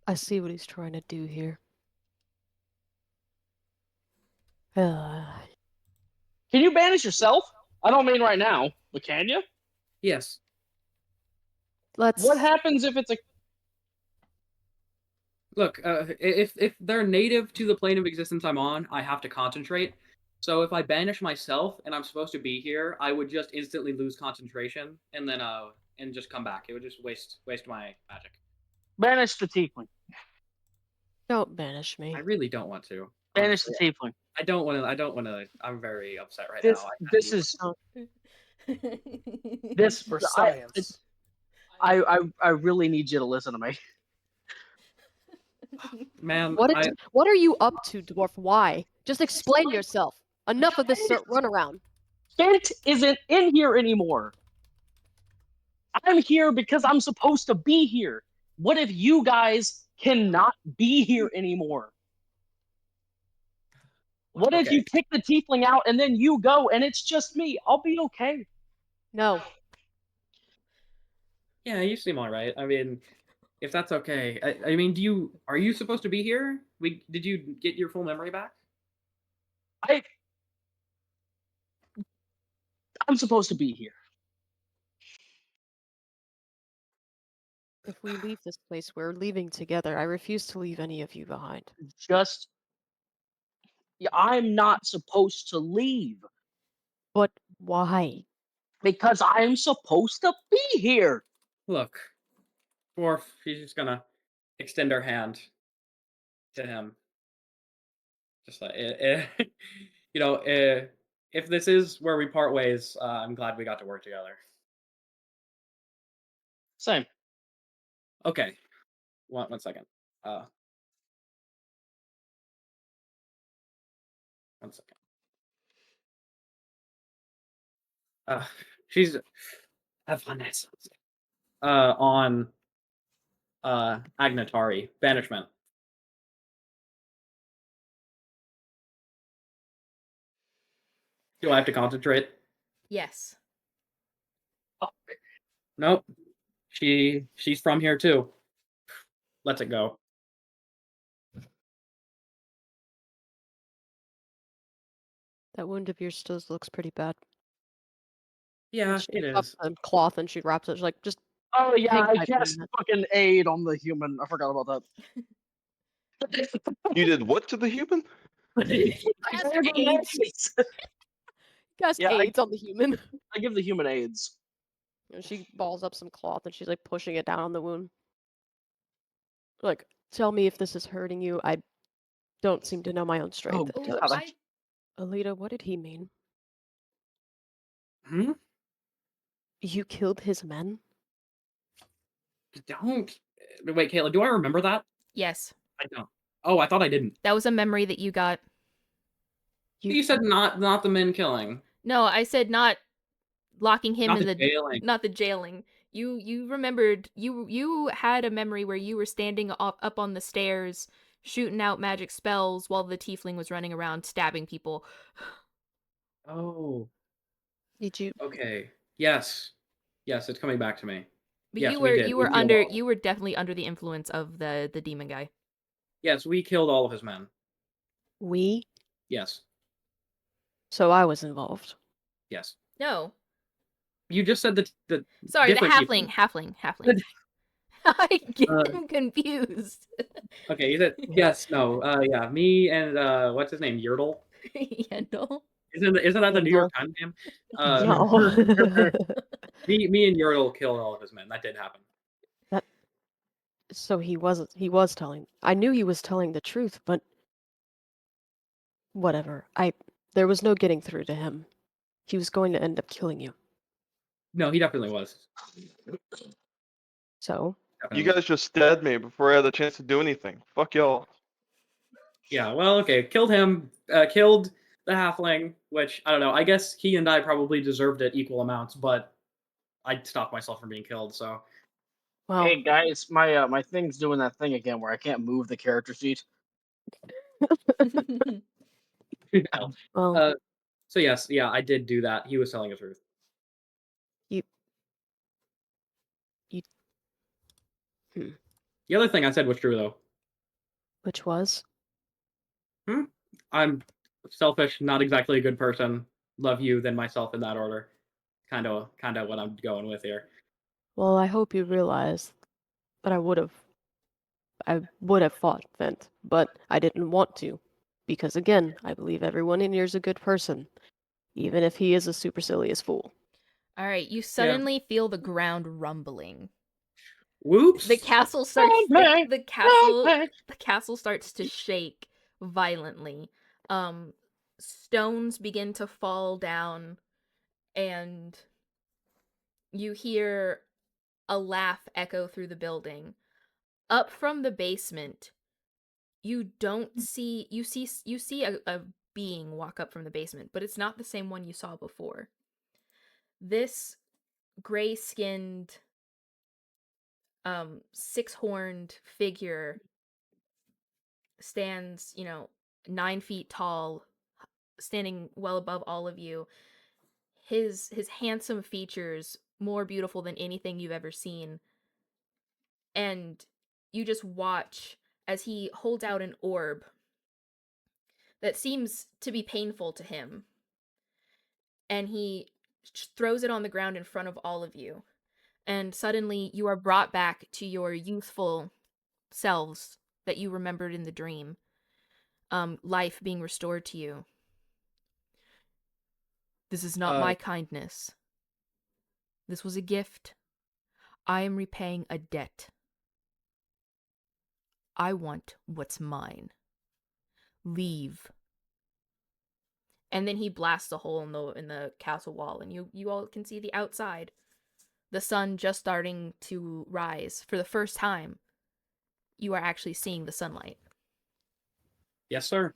I see what he's trying to do here. Can you banish yourself? I don't mean right now, but can you? Yes. Let's. What happens if it's a? Look, if they're native to the plane of existence I'm on, I have to concentrate. So if I banish myself and I'm supposed to be here, I would just instantly lose concentration and then and just come back. It would just waste my magic. Banish the tiefling. Don't banish me. I really don't want to. Banish the tiefling. I don't want to. I'm very upset right This now. this is this For science. I really need you to listen to me. Man, What are you up to, dwarf? Why? Just explain yourself. Enough of this runaround. Fent isn't in here anymore. I'm here because I'm supposed to be here. What if you guys cannot be here anymore? What if you kick the tiefling out and then you go and it's just me? I'll be okay. No. Yeah, you seem all right. I mean, if that's okay. I mean, are you supposed to be here? Did you get your full memory back? I'm supposed to be here. If we leave this place, we're leaving together. I refuse to leave any of you behind. I'm not supposed to leave. But why? Because I'm supposed to be here. Look, dwarf, she's just gonna extend her hand to him. Just like, you know, if this is where we part ways, I'm glad we got to work together. Same. Okay, one second. Uh, 1 second. She's Vanessa. On Agnatari banishment. Do I have to concentrate? Yes. Nope. She's from here too. Let's it go. That wound of yours still looks pretty bad. Yeah, She it picks up is. the cloth and she wraps it. She's like, just Oh yeah, hang I tight for a cast minute. fucking aid on the human. I forgot about that. You did what to the human? I Cast gave him AIDS. AIDS. Cast Yeah, AIDS on the human. I give the human AIDS. And she balls up some cloth and she's like pushing it down on the wound. Like, tell me if this is hurting you. I don't seem to know my own strength Oh, at Ooh, times. Alita, what did he mean? Hmm? You killed his men? Don't. Wait, Kayla, do I remember that? yes. I don't. Oh, I thought I didn't. That was a memory that you got. You said not the men killing. No, I said not locking him Not in the the jailing. not the jailing. You remembered you had a memory where you were standing up on the stairs shooting out magic spells while the tiefling was running around stabbing people. Oh, Did you? okay. Yes. Yes, it's coming back to me. But Yes, we did. We killed all. you were definitely under the influence of the demon guy. Yes, we killed all of his men. We? Yes. So I was involved. Yes. No. You just said the Sorry, the different halfling. I get Uh, them confused. Okay, you said yes, no, yeah, me and what's his name, Yertle? Yendel. Isn't that the New York Times name? No. me and Yertle killed all of his men. That did happen. So he was telling. I knew he was telling the truth, but whatever. There was no getting through to him. He was going to end up killing you. No, he definitely was. So, You Definitely. guys just stabbed me before I had the chance to do anything. Fuck y'all. Yeah, well, okay, killed him, killed the halfling, which I don't know. I guess he and I probably deserved it equal amounts, but I stopped myself from being killed. So well, Hey guys, my thing's doing that thing again where I can't move the character sheet. well, uh, so yes, yeah, I did do that. He was telling the truth. you. The other thing I said was true though. Which was? I'm selfish, not exactly a good person. Love you, then myself in that order. Kind of what I'm going with here. Well, I hope you realize that I would have fought Vent, but I didn't want to, because again, I believe everyone in here is a good person, even if he is a supercilious fool. All right, you suddenly feel the ground rumbling. Whoops. The castle starts the castle starts to shake violently. Stones begin to fall down and you hear a laugh echo through the building. Up from the basement, you see a being walk up from the basement, but it's not the same one you saw before. This gray-skinned six-horned figure stands, 9 feet tall, standing well above all of you. His handsome features more beautiful than anything you've ever seen. And you just watch as he holds out an orb that seems to be painful to him. And he throws it on the ground in front of all of you. And suddenly you are brought back to your youthful selves that you remembered in the dream. Life being restored to you. This is not my kindness. This was a gift. I am repaying a debt. I want what's mine. Leave. And then he blasts a hole in the castle wall, and you all can see the outside. The sun just starting to rise. For the first time, you are actually seeing the sunlight. Yes, sir.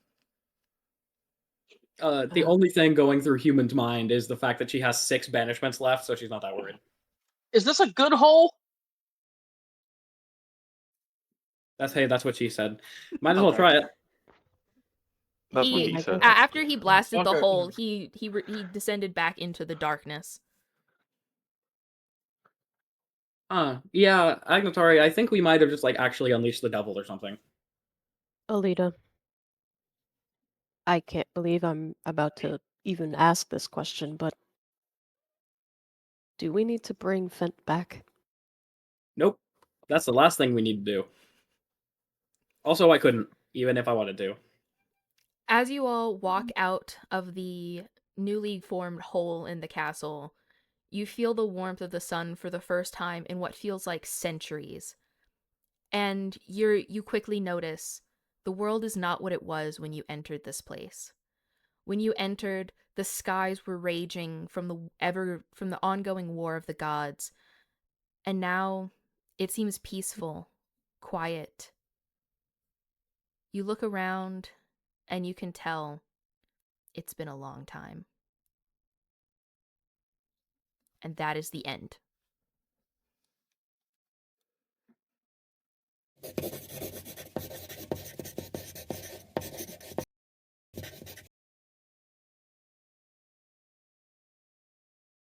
The only thing going through Human's mind is the fact that she has 6 banishments left, so she's not that worried. Is this a good hole? That's what she said. Might as well try it. That's what he said. After he blasted the Okay. hole, he descended back into the darkness. Yeah, Agnatori, I think we might have just, like, actually unleashed the devil or something. Alita, I can't believe I'm about to even ask this question, but do we need to bring Fent back? Nope. That's the last thing we need to do. Also, I couldn't, even if I wanted to. As you all walk out of the newly formed hole in the castle, you feel the warmth of the sun for the first time in what feels like centuries. And you quickly notice the world is not what it was when you entered this place. When you entered, the skies were raging from the ongoing war of the gods. And now it seems peaceful, quiet. You look around and you can tell it's been a long time. And that is the end.